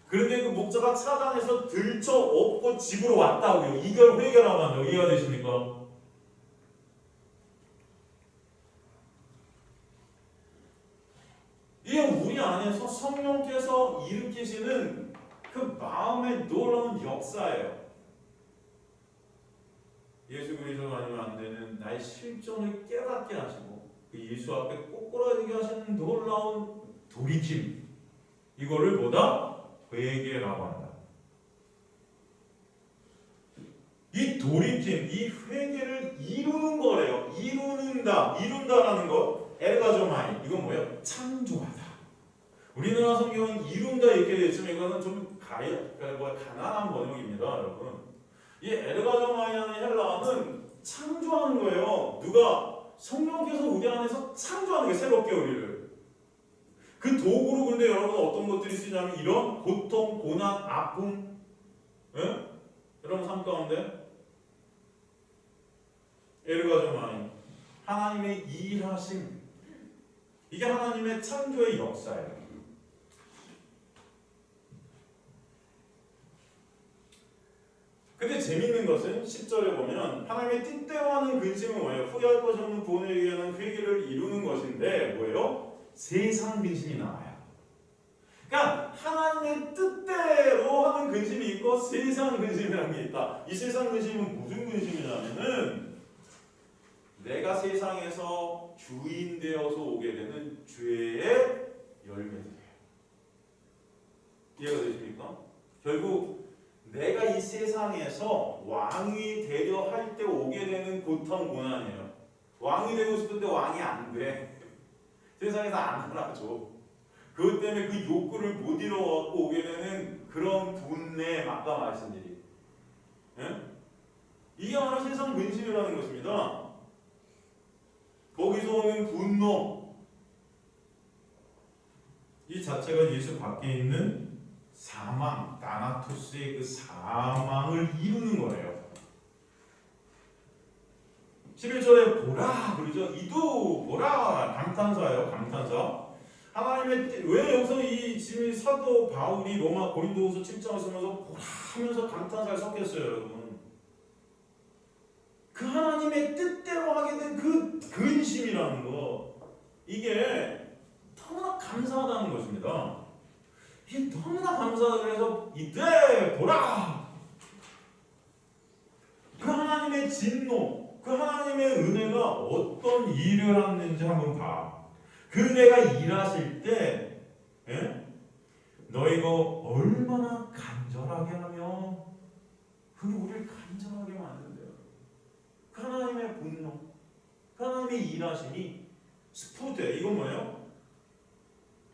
[SPEAKER 1] 그런데 그 목자가 찾아내서 들쳐 업고 집으로 왔다고요. 이걸 회개라고 한다고. 이해가 되십니까? 이게 우리 안에서 성령께서 일으키시는 그 마음의 놀라운 역사예요. 예수 그리스도 아니면 안 되는 나의 실존을 깨닫게 하시고 그 예수 앞에 꼬꾸라지게 하시는 놀라운 돌이킴. 이거를 뭐다? 회개라고 한다. 이 돌이킴, 이 회개를 이루는 거래요. 이룬다라는 것. 에르가조마이. 이건 뭐예요? 창조하다. 우리나라 성경은 이룬다 이렇게 되어 있으면 이거는 좀 가난한 번역입니다, 여러분. 이 에르가조마이라는 헬라어는 창조하는 거예요. 누가? 성령께서 우리 안에서 창조하는 게 새롭게 우리를. 그 도구로 근데 여러분 어떤 것들이 쓰냐면 이런 고통, 고난, 아픔, 예? 여러분 삶 가운데 에르가조마이, 하나님의 일하심, 이게 하나님의 창조의 역사예요. 근데 재밌는 것은 10절에 보면 하나님의 뜻대로 하는 근심은 뭐예요? 후회할 것이 없는 구원을 위한 회개를 이루는 것인데 뭐예요? 세상 근심이 나와요. 그러니까 하나님의 뜻대로 하는 근심이 있고 세상 근심이라는 게 있다. 이 세상 근심은 무슨 근심이냐면은 내가 세상에서 주인 되어서 오게 되는 죄의 열매들이에요. 이해가 되십니까? 결국 내가 이 세상에서 왕이 되려 할 때 오게 되는 고통 고난이에요. 왕이 되고 싶은데 왕이 안 돼. 세상에서 안 알아줘. 그것 때문에 그 욕구를 못 이뤄갖고 오게 되는 그런 분내 아까 말씀 일이. 예? 이게 바로 세상 근심이라는 것입니다. 거기서 오는 분노. 이 자체가 예수 밖에 있는 사망, 다나토스의 그 사망을 이루는 거예요. 11절에 보라 그러죠. 이도 보라 감탄사예요. 감탄사. 하나님의 왜 여기서 이 지금 사도 바울이 로마 고린도후서 7장을 쓰면서 보라 하면서 감탄사를 섞였어요, 여러분. 그 하나님의 뜻대로 하게 된 그 근심이라는 거, 이게 너무나 감사하다는 것입니다. 이게 너무나 감사하다. 그래서 이때 보라 그 하나님의 진노, 그 하나님의 은혜가 어떤 일을 하는지 한번 봐. 그 은혜가 일하실 때 너희가 얼마나 간절하게 하며 우리를 간절하게 만든대요. 그 하나님의 분노, 그 하나님의 일하심이 스푸드, 이건 뭐예요?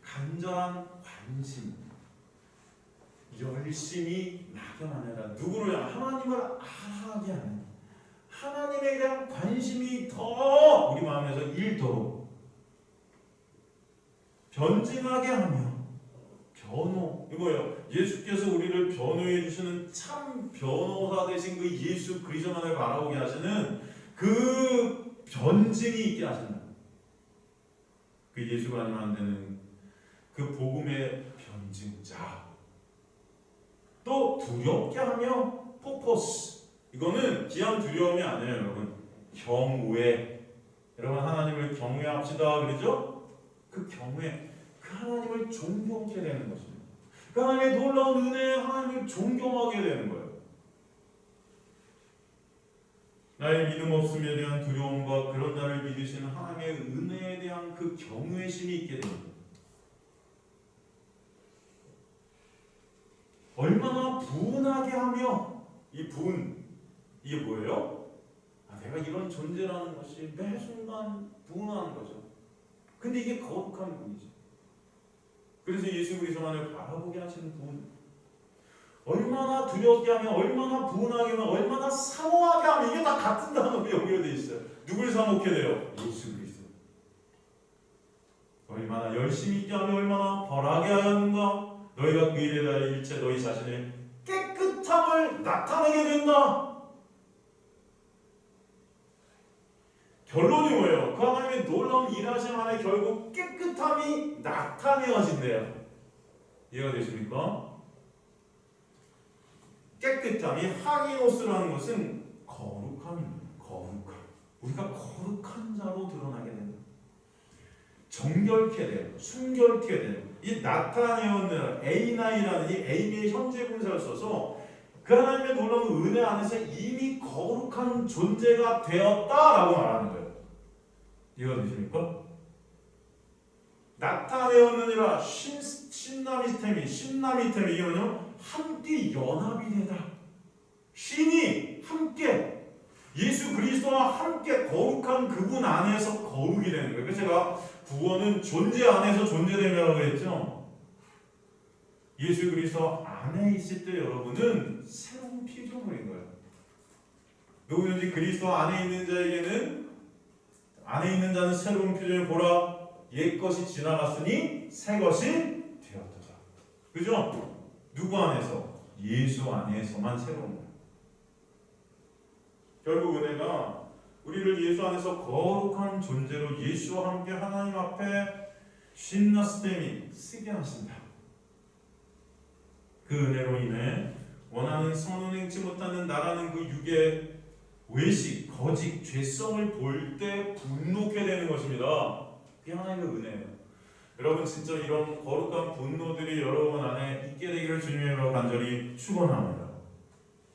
[SPEAKER 1] 간절한 관심, 열심히 나타나느라 누구를 하나님을 알아가게 하는, 하나님에 대한 관심이 더 우리 마음에서 일도록 변증하게 하며 변호, 이거예요. 예수께서 우리를 변호해 주시는 참 변호사 되신 그 예수 그리스도만을 바라보게 하시는 그 변증이 있게 하신다. 그 예수가 아니면 안 되는 그 복음의 변증자. 또 두렵게 하며 포포스. 이거는 기한 두려움이 아니에요, 여러분. 경외. 여러분 하나님을 경외합시다 그러죠? 그 경외, 그 하나님을 존경케 되는 것입니다. 그 하나님의 놀라운 은혜에 하나님을 존경하게 되는 거예요. 나의 믿음 없음에 대한 두려움과 그런 나를 믿으시는 하나님의 은혜에 대한 그 경외심이 있게 됩니다. 얼마나 분하게 하며, 이 분, 이게 뭐예요? 내가 이런 존재라는 것이 매 순간 분하는 거죠. 근데 이게 거룩한 분이죠. 그래서 예수 그리스도만을 바라보게 하시는 분, 얼마나 두렵게 하며, 얼마나 분하게 하며, 얼마나 사모하게 하며, 이게 다 같은 단어로 연결되어 있어요. 누굴 사모하게 돼요? 예수 그리스도. 얼마나 열심히 있게 하며, 얼마나 벌하게 하였는가? 너희가 그 일에 대하여 일체 너희 자신의 깨끗함을 나타내게 된다. 결론이 뭐예요? 그 하나님의 놀라운 일하심 안에 결국 깨끗함이 나타내어진대요. 이해가 되십니까? 깨끗함이 하기노스라는 것은 거룩함입니다. 거룩함. 우리가 거룩한 자로 드러나게 된다. 정결케 돼요. 순결케 돼요. 이 나타내었는 에이나이라는 이 에이미의 현재 분사를 써서 그 하나님의 놀라운 은혜 안에서 이미 거룩한 존재가 되었다라고 말하는 거예요. 이해가 되십니까? 나타내었느니라 신나미템이 이게 뭐냐면 함께 연합이 되다. 신이 함께 예수 그리스도와 함께 거룩한 그분 안에서 거룩이 되는 거예요. 그래서 제가 구원은 존재 안에서 존재됨이라고 했죠. 예수 그리스도 안에 있을 때 여러분은 새로운 피조물인 거예요. 누구든지 그리스도 안에 있는 자에게는, 안에 있는 자는 새로운 피조물, 보라 옛것이 지나갔으니 새것이 되었도다. 그죠? 누구 안에서? 예수 안에서만 새로운 거예요. 결국 은혜가 우리를 예수 안에서 거룩한 존재로 예수와 함께 하나님 앞에 신나스템이 쓰게 하신다. 그 은혜로 인해 원하는 선을 행치 못하는 나라는 그 육의 외식, 거짓, 죄성을 볼 때 분노케 되는 것입니다. 그게 하나님의 은혜예요. 여러분 진짜 이런 거룩한 분노들이 여러분 안에 있게 되기를 주님으로 간절히 축원합니다.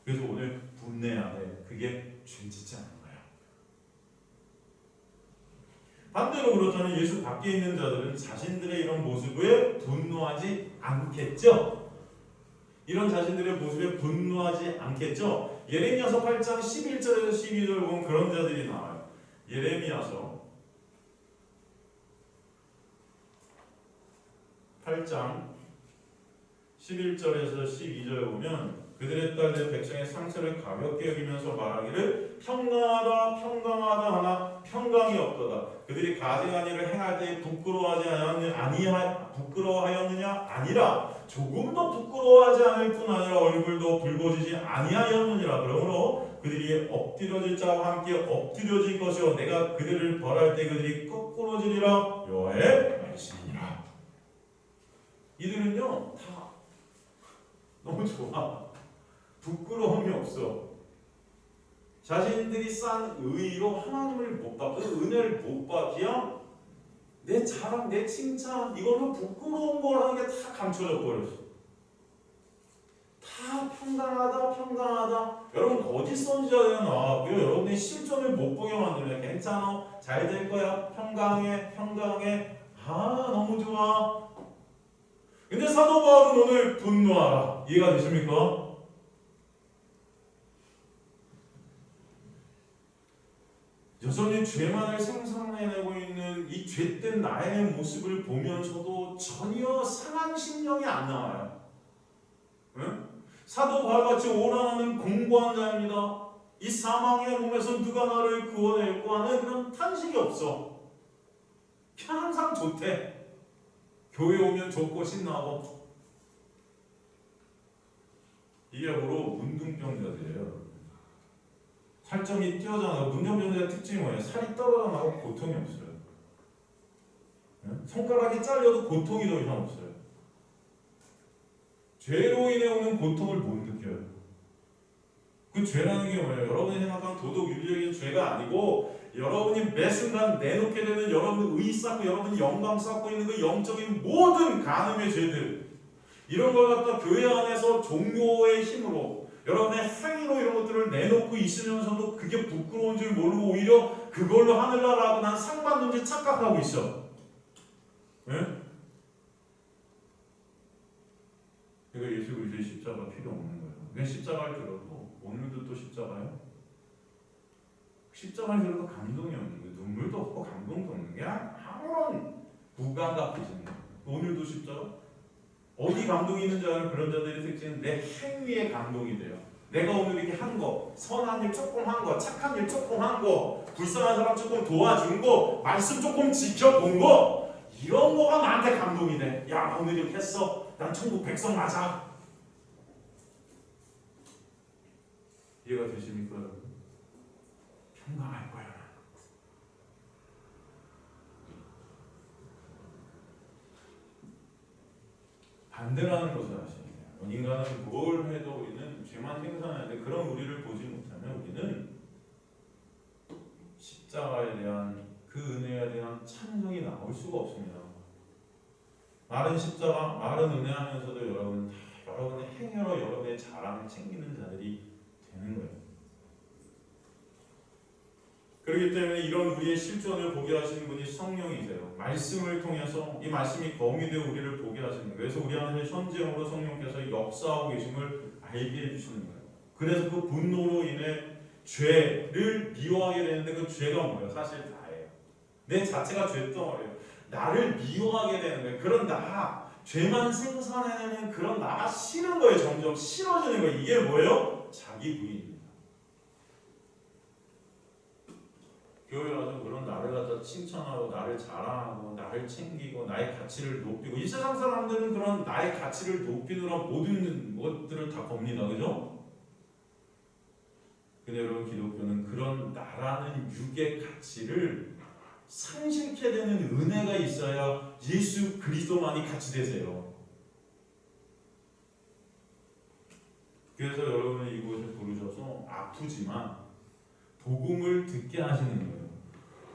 [SPEAKER 1] 그래서 오늘 분내야 돼. 그게 죄짓지 않은 거야. 반대로 그렇다면 예수 밖에 있는 자들은 자신들의 이런 모습에 분노하지 않겠죠? 이런 자신들의 모습에 분노하지 않겠죠? 예레미야서 8장 11절에서 12절 보면 그런 자들이 나와요. 예레미야서 8장 11절에서 12절에 보면 그들의 딸된 백성의 상처를 가볍게 여기면서 말하기를 평강하다 평강하다 하나 평강이 없도다. 그들이 가증한 일을 행할 때에 부끄러워하였느냐 아니라 조금도 부끄러워하지 않을 뿐 아니라 얼굴도 붉어지지 아니하였느니라. 그러므로 그들이 엎드려질 자와 함께 엎드려질 것이요 내가 그들을 벌할 때 그들이 거꾸러지리라. 여호와의 말씀이니라. 이들은요 다 너무 좋아. 부끄러움이 없어. 자신들이 쌓은 의로 하나님을 못 받고 은혜를 못 받기야 내 자랑, 내 칭찬 이걸로 부끄러운 거라는 게 다 감춰져 버렸어. 다 평강하다 평강하다. 여러분 거짓 선지자가 나왔고요. 여러분의 실존을 못 보게 만들면 괜찮아, 잘 될 거야, 평강해 평강해. 아 너무 좋아. 근데 사도 바울은 오늘 분노하라. 이해가 되십니까? 여전히 죄만을 생산해내고 있는 이 죄된 나의 모습을 보면서도 전혀 상한 심령이 안 나와요. 응? 사도 바울같이 오라는 공고한 자입니다. 이 사망의 몸에서 누가 나를 구원할까 하는 그런 탄식이 없어. 항상 좋대. 교회 오면 좋고 신나고. 이게 바로 문둥병자들이에요. 살점이 뛰어나고 문둥병자의 특징이 뭐예요? 살이 떨어져 나고 고통이 없어요. 손가락이 잘려도 고통이 더 이상 없어요. 죄로 인해 오는 고통을 못 느껴요. 그 죄라는 게 뭐예요? 여러분이 생각하는 도덕 윤리적인 죄가 아니고 여러분이 매 순간 내놓게 되는 여러분의 의 쌓고 여러분이 영광 쌓고 있는 그 영적인 모든 간음의 죄들, 이런 걸 갖다 교회 안에서 종교의 힘으로 여러분의 행위로 이런 것들을 내놓고 있으면서도 그게 부끄러운 줄 모르고 오히려 그걸로 하늘나라하고 난 상 받는지 착각하고 있어. 네? 그러니까 예수 그리스도의 십자가 필요 없는 거예요. 그냥 십자가를 들어도 오늘도 또 십자가요? 십자가를 들어도 감동이 없는 거예요. 눈물도 없고 감동도 없는 게 아무런 무감각 되시는 거예요. 오늘도 십자가? 어디 감동이 있는지 아는 그런 자들의 특징은 내 행위에 감동이 돼요. 내가 오늘 이렇게 한 거, 선한 일 조금 한 거, 착한 일 조금 한 거, 불쌍한 사람 조금 도와준 거, 말씀 조금 지켜본 거, 이런 거가 나한테 감동이 돼. 야, 오늘 이렇게 했어. 난 천국 백성 맞아. 이해가 되십니까? 평강할 거야. 반대라는 것을 아시는 거예요. 인간은 뭘 해도 우리는 죄만 생산하는데 그런 우리를 보지 못하면 우리는 십자가에 대한 그 은혜에 대한 찬송이 나올 수가 없습니다. 말은 십자가, 말은 은혜 하면서도 여러분 다 여러분의 행위로 여러분의 자랑을 챙기는 자들이 되는 거예요. 그렇기 때문에 이런 우리의 실존을 보게 하시는 분이 성령이세요. 말씀을 통해서 이 말씀이 검이 되어 우리를 보게 하시는 거예요. 그래서 우리 안에 현재형으로 성령께서 역사하고 계심을 알게 해주시는 거예요. 그래서 그 분노로 인해 죄를 미워하게 되는데 그 죄가 뭐예요? 사실 나예요. 내 자체가 죄덩어리예요. 나를 미워하게 되는 거예요. 그런 나, 죄만 생산해내는 그런 나가 싫은 거예요. 점점 싫어지는 거예요. 이게 뭐예요? 자기 부인입니다. 교회 와서 그런 나를 갖다 칭찬하고 나를 자랑하고 나를 챙기고 나의 가치를 높이고, 이 세상 사람들은 그런 나의 가치를 높이느라 모든 것들을 다 겁니다. 그죠? 근데 여러분 기독교는 그런 나라는 육의 가치를 상실케 되는 은혜가 있어야 예수 그리스도만이 가치 되세요. 그래서 여러분은 이곳을 부르셔서 아프지만 복음을 듣게 하시는 거예요.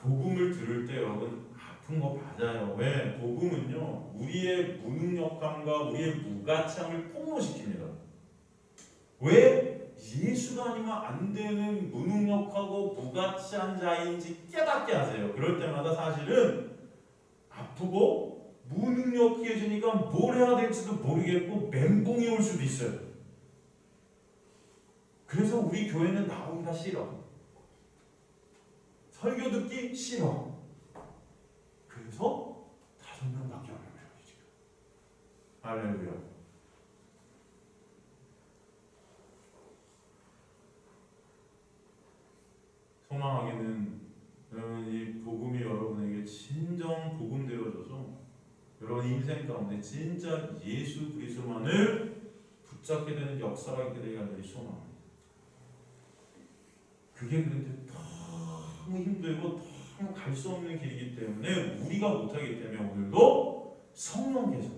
[SPEAKER 1] 복음을 들을 때 여러분 아픈 거 맞아요. 왜? 복음은요 우리의 무능력함과 우리의 무가치함을 폭로시킵니다. 왜? 예수가 아니면 안 되는 무능력하고 무가치한 자인지 깨닫게 하세요. 그럴 때마다 사실은 아프고 무능력해지니까 뭘 해야 될지도 모르겠고 멘붕이 올 수도 있어요. 그래서 우리 교회는 나오기가 싫어. 설교 듣기 싫어. 그래서 5명밖에 안 와요 지금. 할렐루야. 소망하기는 여러분 이 복음이 여러분에게 진정 복음 되어져서 여러분 인생 가운데 진짜 예수 그리스도만을 붙잡게 되는 역사가 있게 되게 간절히 소망합니다. 그게 그런데 너무 힘들고 너무 갈 수 없는 길이기 때문에 우리가 못하기 때문에 오늘도 성령께서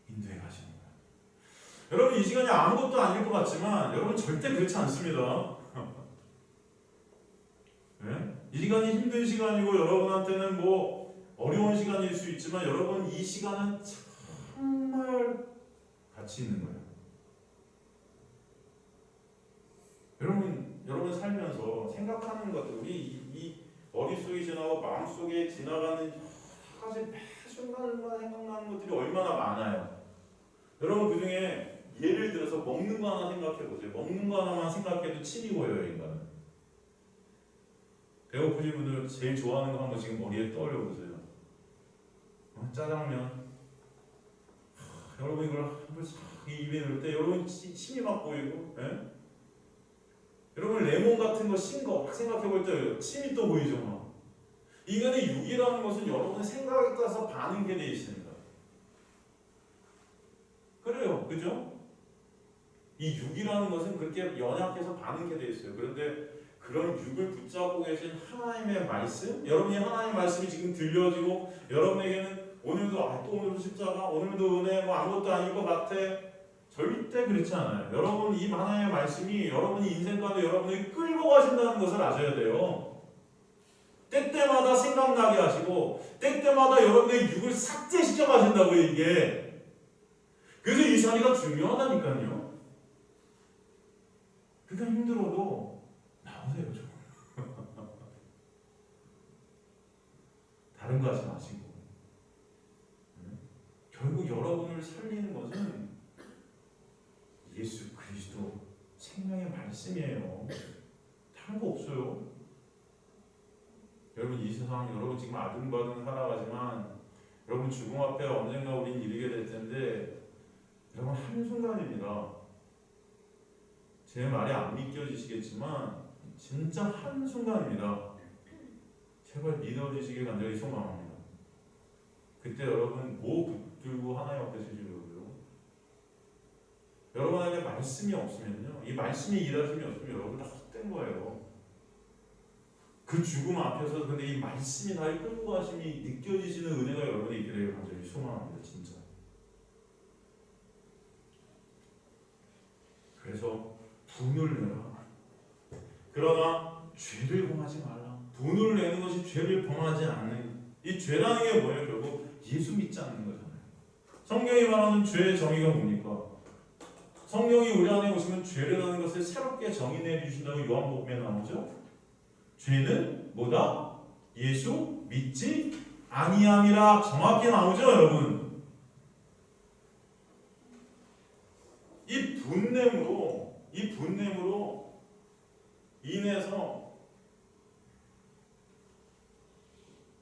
[SPEAKER 1] 인도해 가시는 거예요. 여러분 이 시간이 아무것도 아닐 것 같지만 여러분 절대 그렇지 않습니다. 네? 이 시간이 힘든 시간이고 여러분한테는 뭐 어려운 시간일 수 있지만 여러분 이 시간은 정말 가치 있는 거예요. 여러분 살면서 생각하는 것들 우리 이 머릿속에 지나고 마음속에 지나가는 사실 매 순간마다 생각나는 것들이 얼마나 많아요. 여러분 그 중에 예를 들어서 먹는 거 하나 생각해 보세요. 먹는 거 하나만 생각해도 침이 고여요 인간은. 배고프신 분들 제일 좋아하는 거 한번 지금 머리에 떠올려 보세요. 짜장면. 여러분 이걸 한번 싹 입에 넣을 때 여러분 침이 막 보이고, 예? 여러분 레몬 같은 거 신 거 생각해 볼 때 침이 또 보이죠. 막. 인간의 육이라는 것은 여러분의 생각에 따라서 반응게 돼 있습니다. 그래요, 그죠? 이 육이라는 것은 그렇게 연약해서 반응게 돼 있어요. 그런데 그런 육을 붙잡고 계신 하나님의 말씀, 여러분이 하나님의 말씀이 지금 들려지고 여러분에게는 오늘도 또 오늘도 십자가, 오늘도 은혜, 뭐 아무것도 아닐 것 같아. 절대 그렇지 않아요. 여러분 이 하나님의 말씀이 여러분이 인생 가운데 여러분을 끌고 가신다는 것을 아셔야 돼요. 때때마다 생각나게 하시고 때때마다 여러분의 육을 삭제시켜 가신다고요 이게. 그래서 이 자리가 중요하다니까요. 그러니까 힘들어도 나오세요 좀. 다른 거 하지 마시고. 결국 여러분을 살리는 것은 예수 그리스도 생명의 말씀이에요. 다른 거 없어요. 여러분 이 세상 여러분 지금 아둥바둥 살아가지만 여러분 죽음 앞에 언젠가 우린 이르게 될 텐데 여러분 한순간입니다. 제 말이 안 믿겨지시겠지만 진짜 한순간입니다. 제발 믿어주시길 간절히 소망합니다. 그때 여러분 뭐 붙들고 하나님 앞에 서시려고요? 여러분에게 말씀이 없으면요, 이 말씀이 일하심이 없으면 여러분 다 헛된 거예요. 그 죽음 앞에서 근데 이 말씀이 나를 끌고 가심이 느껴지시는 은혜가 여러분이 있기를 간절히 소망합니다. 진짜. 그래서 분을 내라. 그러나 죄를 범하지 말라. 분을 내는 것이 죄를 범하지 않는, 이 죄라는 게 뭐예요? 결국 예수 믿지 않는 거잖아요. 성경이 말하는 죄의 정의가 뭡니까? 성령이 우리 안에 오시면 죄라는 것을 새롭게 정의해 주신다고 요한복음에 나오죠. 죄는 뭐다? 예수 믿지 아니함이라 정확히 나오죠, 여러분. 이 분냄으로 인해서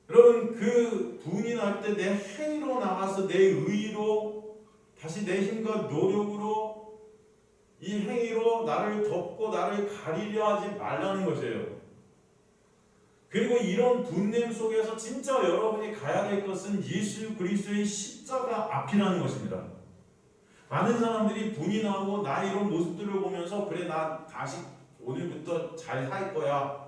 [SPEAKER 1] 여러분 그 분이 날 때 내 행위로 나가서 내 의로 다시 내 힘과 노력으로 이 행위로 나를 덮고 나를 가리려 하지 말라는 것이에요. 그리고 이런 분냄 속에서 진짜 여러분이 가야 될 것은 예수 그리스도의 십자가 앞이라는 것입니다. 많은 사람들이 분이 나오고 나 이런 모습들을 보면서 그래 나 다시 오늘부터 잘 살 거야.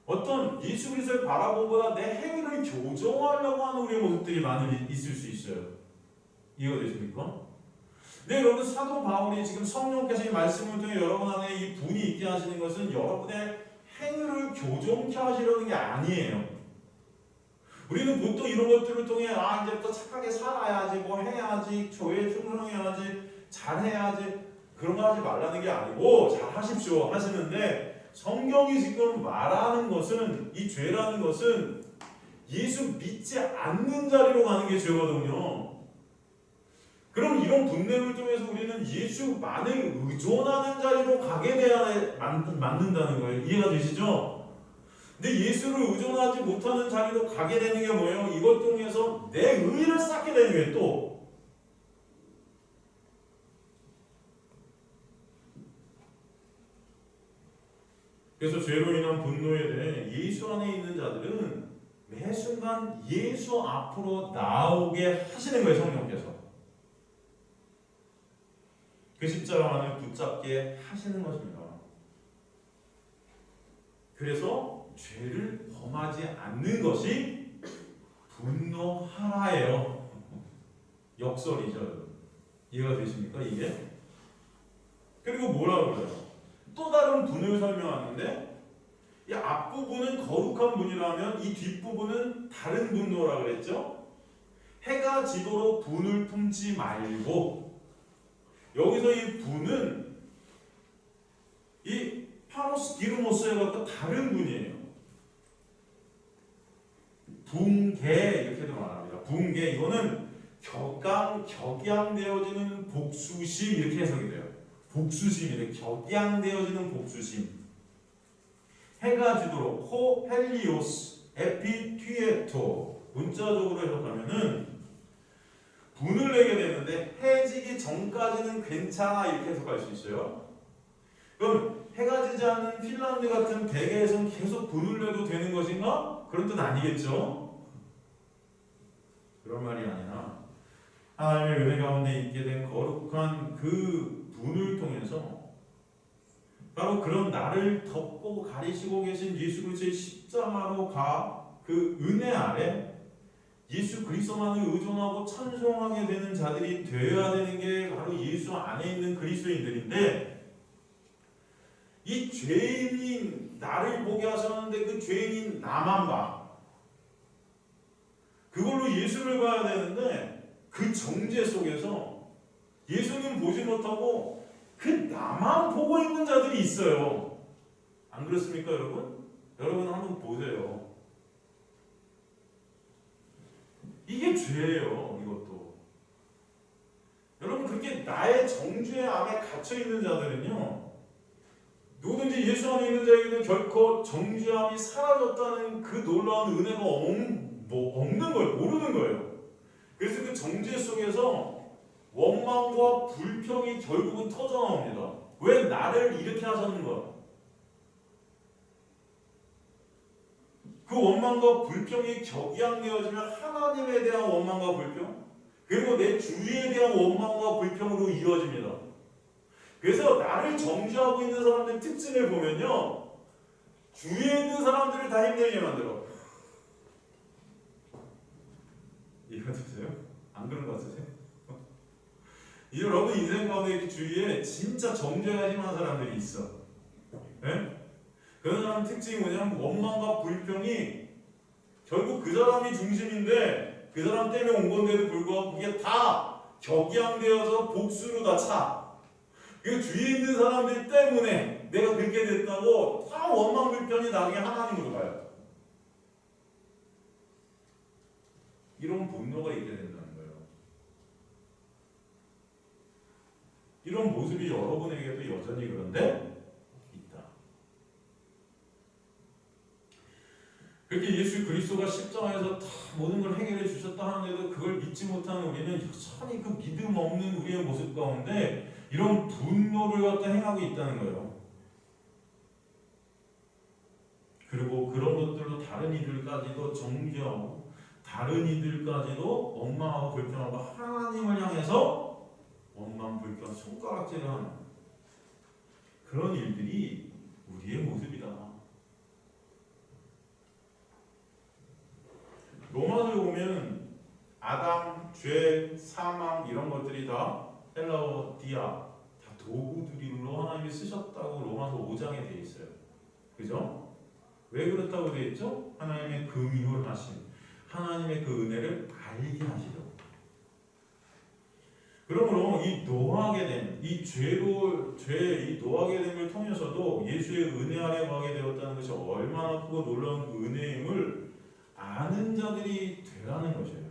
[SPEAKER 1] 어떤 예수 그리스도를 바라보보다 내 행위를 교정하려고 하는 우리의 모습들이 많이 있을 수 있어요. 이해가 되십니까? 네, 여러분 사도 바울이 지금 성령께서 이 말씀을 통해 여러분 안에 이 분이 있게 하시는 것은 여러분의 행위를 교정케 하시려는 게 아니에요. 우리는 보통 이런 것들을 통해 이제부터 착하게 살아야지, 뭐 해야지, 교회에 충성해야지, 잘해야지 그런 거 하지 말라는 게 아니고 잘 하십시오 하시는데 성경이 지금 말하는 것은 이 죄라는 것은 예수 믿지 않는 자리로 가는 게 죄거든요. 그럼 이런 분냄을 통해서 우리는 예수만을 의존하는 자리로 가게 돼야 맞는다는 거예요. 이해가 되시죠? 근데 예수를 의존하지 못하는 자리로 가게 되는 게 뭐예요? 이것 통해서 내 의를 쌓게 되는 거예요. 또 그래서 죄로 인한 분노에 대해 예수 안에 있는 자들은 매 순간 예수 앞으로 나오게 하시는 거예요. 성령께서 그 십자가만을 붙잡게 하시는 것입니다. 그래서 죄를 범하지 않는 것이 분노하라예요. 역설이죠. 이해가 되십니까 이게? 그리고 뭐라고 그래요? 또 다른 분을 설명하는데 이 앞부분은 거룩한 분이라면 이 뒷부분은 다른 분노라 그랬죠? 해가 지도록 분을 품지 말고 여기서 이 분은 이 파노스 디르모스에 갖고 다른 분이에요. 붕괴 이렇게도 말합니다. 붕괴 이거는 격양되어지는 복수심 이렇게 해석이 돼요. 복수심이래. 격양되어지는 복수심. 해가 지도록 호 헬리오스 에피튀에토 문자적으로 해석하면은 분을 내게 되는데 해지기 전까지는 괜찮아 이렇게 해석할 수 있어요. 그럼 해가 지지 않는 핀란드 같은 대계에선 계속 분을 내도 되는 것인가? 그런 뜻 아니겠죠? 그런 말이 아니라 하나님의 은혜 가운데 있게 된 거룩한 그 분을 통해서 바로 그런 나를 덮고 가리시고 계신 예수 그리스도의 십자가로 그 은혜 아래 예수 그리스도만을 의존하고 찬송하게 되는 자들이 되어야 되는 게 바로 예수 안에 있는 그리스도인들인데 이 죄인이 나를 보게 하셨는데 그 죄인인 나만 봐. 그걸로 예수를 봐야 되는데 그 정죄 속에서 예수님 보지 못하고 그 나만 보고 있는 자들이 있어요. 안 그렇습니까 여러분? 여러분 한번 보세요. 이게 죄예요. 이것도. 여러분 그렇게 나의 정죄 안에 갇혀있는 자들은요 누구든지 예수 안에 있는 자에게는 결코 정죄함이 사라졌다는 그 놀라운 은혜가 없는 거예요. 모르는 거예요. 그래서 그 정죄 속에서 원망과 불평이 결국은 터져나옵니다. 왜 나를 이렇게 하셨는가? 그 원망과 불평이 격양되어지면 하나님에 대한 원망과 불평 그리고 내 주위에 대한 원망과 불평으로 이어집니다. 그래서 나를 정죄하고 있는 사람들의 특징을 보면요 주위에 있는 사람들을 다 힘들게 만들어. 이해가 되세요? 안 그런 거 같으세요? 여러분 인생 가운데 이렇게 주위에 진짜 정죄가 심한 사람들이 있어. 네? 그런 사람 특징이 뭐냐면 원망과 불평이 결국 그 사람이 중심인데 그 사람 때문에 온 건데도 불구하고 그게 다 격양되어서 복수로 다 차. 그 주위에 있는 사람들 때문에 내가 그렇게 됐다고 다 원망 불평이 나중에 하나님으로 가요. 이런 분노가 있게 된다는 거예요. 이런 모습이 여러분에게도 여전히 그런데 있다. 그렇게 예수 그리스도가 십자가에서 다 모든 걸 해결해 주셨다 하는데도 그걸 믿지 못하는 우리는 여전히 그 믿음 없는 우리의 모습 가운데 이런 분노를 갖다 행하고 있다는 거예요. 그리고 그런 것들로 다른 이들까지도 정죄하고 다른 이들까지도 원망하고 불평하고 하나님을 향해서 원망, 불평, 손가락질을 하는 그런 일들이 우리의 모습이다. 로마서에 보면 아담, 죄, 사망 이런 것들이 다 헬라어 디아 다 도구들로 하나님이 쓰셨다고 로마서 5장에 돼 있어요. 그죠? 왜 그렇다고 돼 있죠? 하나님의 긍휼하심, 하나님의 그 은혜를 알게 하시려고. 그러므로 이 노하게 됨, 이 노하게 됨을 통해서도 예수의 은혜 아래 거하게 되었다는 것이 얼마나 크고 놀라운 은혜임을 아는 자들이 되라는 것이에요.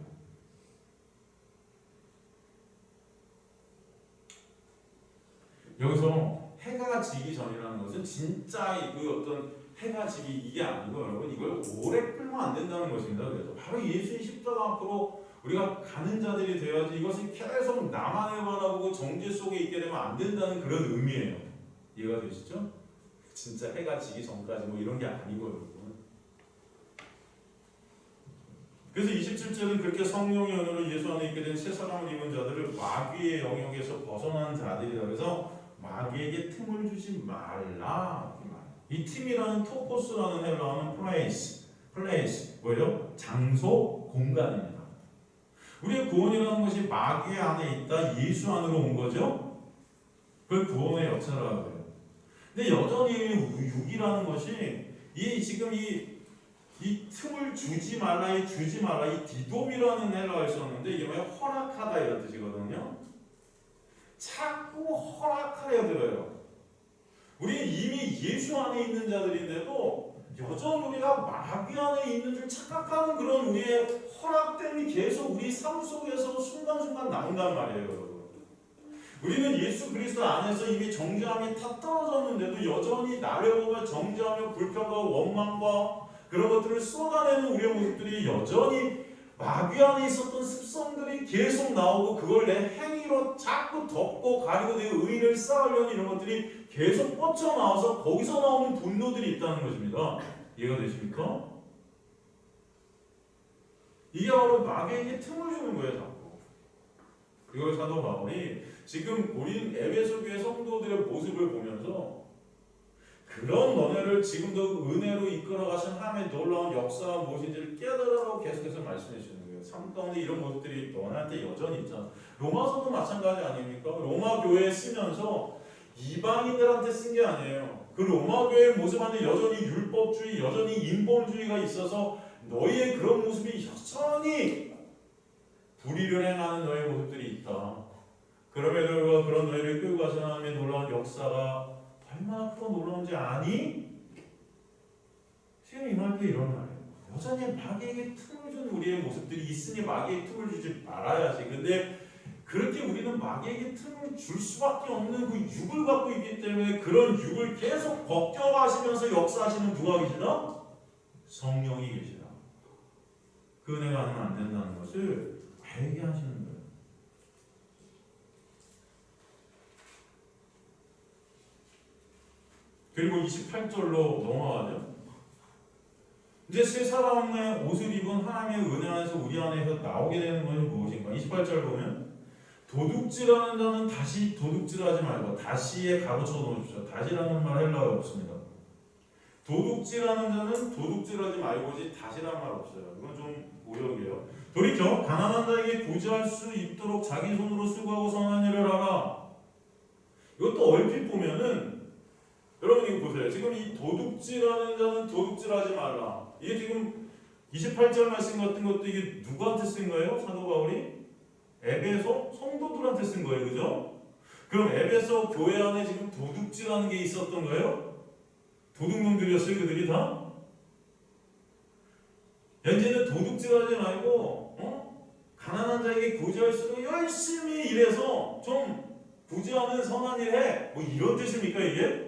[SPEAKER 1] 여기서 해가 지기 전이라는 것은 진짜 그 어떤 해가 지기 이게 아니고 여러분 이걸 오래 끌면 안 된다는 것입니다. 그래서 바로 예수의 십자가 앞으로 우리가 가는 자들이 되어야지 이것이 계속 나만을 바라보고 정죄 속에 있게 되면 안 된다는 그런 의미예요. 이해가 되시죠? 진짜 해가 지기 전까지 뭐 이런 게 아니고 여러분. 그래서 27절은 그렇게 성령의 은혜로 예수 안에 있게 된 새 사람을 입은 자들을 마귀의 영역에서 벗어난 자들이라 그래서 마귀에게 틈을 주지 말라. 이 틈이라는 토포스라는 헬라어는 플레이스 뭐예요? 장소, 공간입니다. 우리의 구원이라는 것이 마귀 안에 있다 예수 안으로 온 거죠. 그걸 구원의 역사라고 해요. 근데 여전히 육이라는 것이 지금 이 틈을 주지 말라, 이 디돔이라는 헬라어를 썼는데 이게 뭐야? 허락하다 이런 뜻이거든요. 자꾸 허락하려 들어요. 우리는 이미 예수 안에 있는 자들인데도 여전히 우리가 마귀 안에 있는 줄 착각하는 그런 우리의 허락됨이 계속 우리 삶 속에서 순간순간 나온단 말이에요, 여러분. 우리는 예수 그리스도 안에서 이미 정죄함이 다 떨어졌는데도 여전히 나를 보며 정죄하며 불평과 원망과 그런 것들을 쏟아내는 우리의 모습들이 여전히 마귀 안에 있었던 습성들이 계속 나오고 그걸 내 행위로 자꾸 덮고 가리고 내 의의를 쌓으려는 이런 것들이 계속 뻗쳐나와서 거기서 나오는 분노들이 있다는 것입니다. 이해가 되십니까? 이게 바로 마귀에게 틈을 주는 거예요, 자꾸. 이걸 사도 바울이 지금 고린 에베소 교회 성도들의 모습을 보면서 그런 너네를 지금도 은혜로 이끌어가신 하나님의 놀라운 역사가 무엇인지를 깨달으라고 계속해서 말씀해 주시는 거예요. 삶 가운데 이런 모습들이 너네한테 여전히 있잖아. 로마서도 마찬가지 아닙니까? 로마 교회에 쓰면서 이방인들한테 쓴 게 아니에요. 그 로마 교회의 모습 안에 여전히 율법주의, 여전히 인본주의가 있어서 너희의 그런 모습이 여전히 불의를 행하는 너희의 모습들이 있다. 그럼에도 불구하고 그런 너희를 끌고 가신 하나님의 놀라운 역사가 얼마나 크고 놀라운지 아니? 지금 이 말도 이런 말이에요. 여전히 마귀에게 틈을 주는 우리의 모습들이 있으니 마귀에게 틈을 주지 말아야지. 근데 그렇게 우리는 마귀에게 틈을 줄 수밖에 없는 그 육을 갖고 있기 때문에 그런 육을 계속 벗겨가시면서 역사하시는 누가 계시나? 성령이 계시다. 그 은혜가 아니면 안 된다는 것을 알게 하시는 거예요. 그리고 28절로 넘어가죠. 이제 새 사람의 옷을 입은 하나님의 은혜 안에서 우리 안에서 나오게 되는 것이 무엇인가? 28절 보면 도둑질하는 자는 다시 도둑질하지 말고 다시에 가로쳐 놓으십시오. 다시라는 말 헬라어에 없습니다. 도둑질하는 자는 도둑질하지 말고지 다시란 말 없어요. 이건 좀 오역이에요. 돌이켜 가난한 자에게 구제할 수 있도록 자기 손으로 수고하고 선한 일을 하라. 이것도 얼핏 보면은 여러분 이거 보세요. 지금 이 도둑질하는 자는 도둑질하지 말라. 이게 지금 28절 말씀 같은 것도 이게 누구한테 쓴 거예요? 사도 바울이? 에베소 성도들한테 쓴 거예요. 그죠? 그럼 에베소 교회 안에 지금 도둑질하는 게 있었던 거예요? 도둑놈들이었어요 그들이 다? 현재는 도둑질하지 말고 가난한 자에게 구제할수록 열심히 일해서 좀 구제하는 선한 일 해. 뭐 이런 뜻입니까 이게?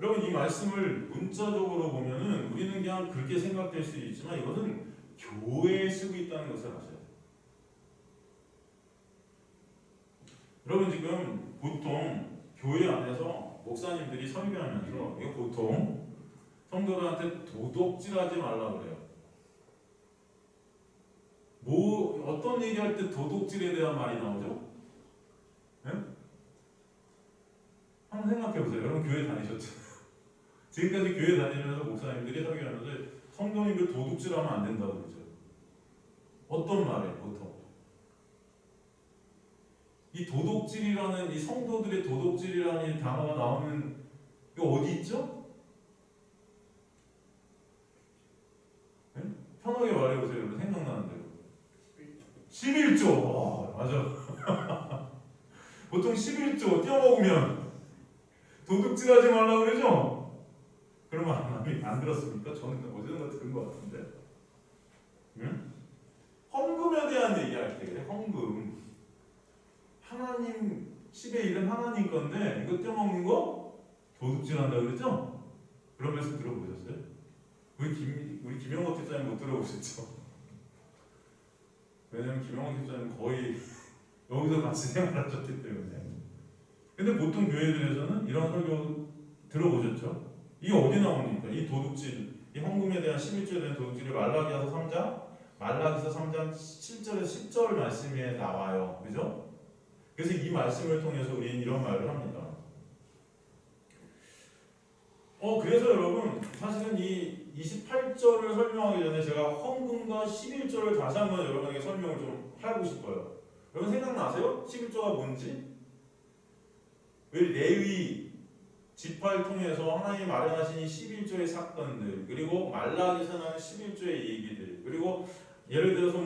[SPEAKER 1] 여러분 이 말씀을 문자적으로 보면은 우리는 그냥 그렇게 생각될 수 있지만 이것은 교회에 쓰고 있다는 것을 아셔야 돼요. 여러분 지금 보통 교회 안에서 목사님들이 설교하면서 이거 보통 성도들한테 도둑질하지 말라 그래요. 뭐 어떤 얘기할 때 도둑질에 대한 말이 나오죠? 네? 한번 생각해 보세요. 여러분 교회 다니셨죠? 지금까지 교회 다니면서 목사님들이 설교하면서 성도님들 도둑질하면 안 된다고 그러죠. 어떤 말이에요, 보통? 이 도덕질이라는, 이 성도들의 도덕질이라는 이 단어가 나오는 이거 어디 있죠? 네? 편하게 말해보세요. 여러분 생각나는 대로. 11조. 맞아. 보통 11조 떼어먹으면 도둑질하지 말라고 그러죠? 그러면 안 들었습니까? 저는 어디선가 들은 것 같은데. 응? 헌금에 대한 얘기할 때 그래. 헌금. 하나님 10의 1은 하나님 건데 이거 떼어먹는 거 도둑질한다고 그랬죠? 그런 말씀 들어보셨어요? 우리 김영호 집사님 못 들어보셨죠? 왜냐면 김영호 집사님 거의 여기서 같이 생활하셨기 때문에. 근데 보통 교회들에서는 이런 설교 들어보셨죠? 이게 어디 나옵니까? 이 도둑질, 이 헌금에 대한 11조에 대한 도둑질이 말라기서 3장 7절에서 10절 말씀에 나와요. 그죠? 그래서 이 말씀을 통해서 우리는 이런 말을 합니다. 그래서 여러분 사실은 이 28절을 설명하기 전에 제가 헌금과 11절을 다시 한번 여러분에게 설명을 좀 하고 싶어요. 여러분 생각나세요? 11조가 뭔지? 우리 레위 지파를 통해서 하나님이 마련하신 이 11조의 사건들, 그리고 말라기서 나오는 11조의 얘기들, 그리고 예를 들어서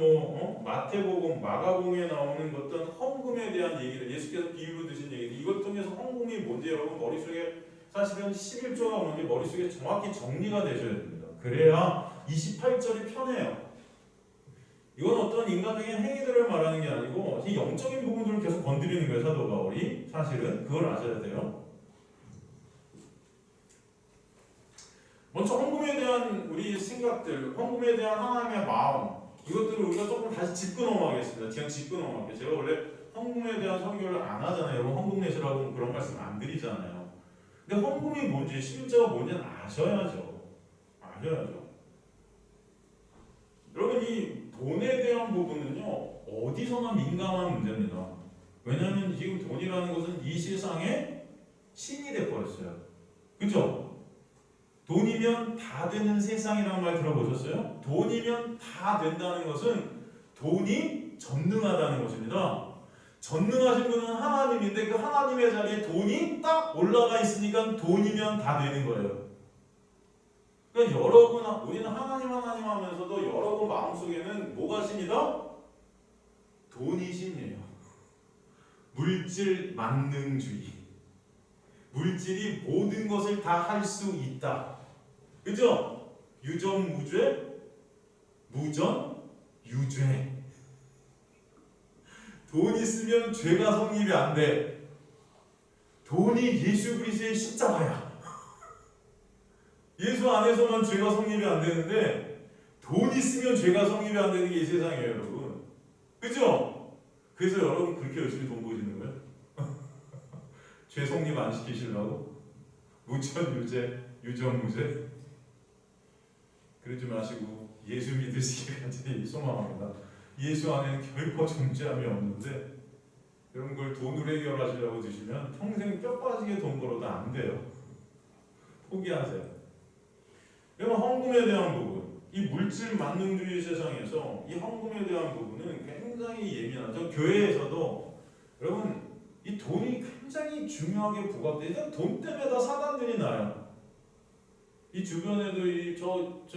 [SPEAKER 1] 마태복음, 마가복음에 나오는 어떤 헌금에 대한 얘기들, 예수께서 비유로 드신 얘기들, 이걸 통해서 헌금이 뭔지 여러분 머릿속에 사실은 11조가 뭔지 머릿속에 정확히 정리가 되셔야 됩니다. 그래야 28절이 편해요. 이건 어떤 인간적인 행위들을 말하는 게 아니고 이 영적인 부분들을 계속 건드리는 거예요. 사도 바울이. 사실은 그걸 아셔야 돼요. 먼저 헌금에 대한 우리 생각들, 헌금에 대한 하나님의 마음, 이것들을 우리가 조금 다시 짚고 넘어가겠습니다. 그냥 짚고 넘어갈게요. 제가 원래 헌금에 대한 설교를 안 하잖아요. 여러분 헌금 내시라고 그런 말씀 안 드리잖아요. 근데 헌금이 뭔지, 11조가 뭔지는 아셔야죠. 여러분 이 돈에 대한 부분은요 어디서나 민감한 문제입니다. 왜냐하면 지금 돈이라는 것은 이 세상의 신이 돼버렸어요. 그죠? 돈이면 다 되는 세상이라는 말 들어보셨어요? 돈이면 다 된다는 것은 돈이 전능하다는 것입니다. 전능하신 분은 하나님인데 그 하나님의 자리에 돈이 딱 올라가 있으니까 돈이면 다 되는 거예요. 그러니까 우리는 하나님 하면서도 여러분 마음속에는 뭐가 신이다? 돈이 신이에요. 물질 만능주의. 물질이 모든 것을 다 할 수 있다. 그죠? 유전무죄, 무전, 유죄. 돈 있으면 죄가 성립이 안 돼. 돈이 예수 그리스도의 십자가야. 예수 안에서만 죄가 성립이 안 되는데 돈 있으면 죄가 성립이 안 되는 게 이 세상이에요, 여러분. 그죠? 그래서 여러분 그렇게 열심히 돈 버시는 거예요? 죄 성립 안 시키시려고? 무천 유죄, 유전 무죄? 그러지 마시고 예수 믿으시기까지 소망합니다. 예수 안에는 결코 존재함이 없는데 이런 걸 돈으로 해결하시려고 드시면 평생 뼈 빠지게 돈 벌어도 안 돼요. 포기하세요. 여러분 헌금에 대한 부분, 이 물질 만능주의 세상에서 이 헌금에 대한 부분은 굉장히 예민하죠. 교회에서도 여러분 이 돈이 굉장히 중요하게 부각돼요. 돈 때문에 다 사단들이 나요. 이 주변에도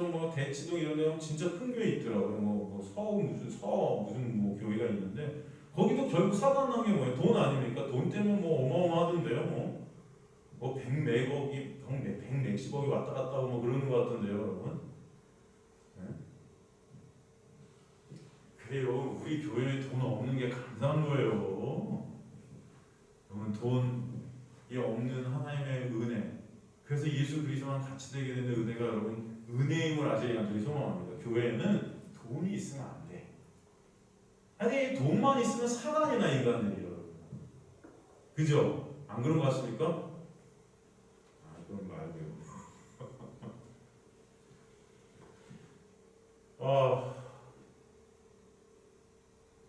[SPEAKER 1] 뭐 대치동 이런 데 진짜 큰 교회 있더라고요. 뭐 서울 무슨 교회가 있는데 거기도 결국 사단 난 게 뭐예요? 돈 아닙니까? 돈 때문에 뭐 어마어마하던데요. 뭐 100몇십억이 왔다 갔다 하고 뭐 그러는 것 같던데요, 여러분. 네? 그래요. 우리 교회에 돈 없는 게 감사한 거예요. 여러분 돈이 없는 하나님의 은혜. 그래서 예수 그리스도랑 같이 되게 되는 은혜가 여러분 은혜임을 아시기 간절히 소망합니다. 교회에는 돈이 있으면 안 돼. 아니 돈만 있으면 사단이나 인간들이에요. 그죠? 안 그런 거 같습니까? 그건 말고요.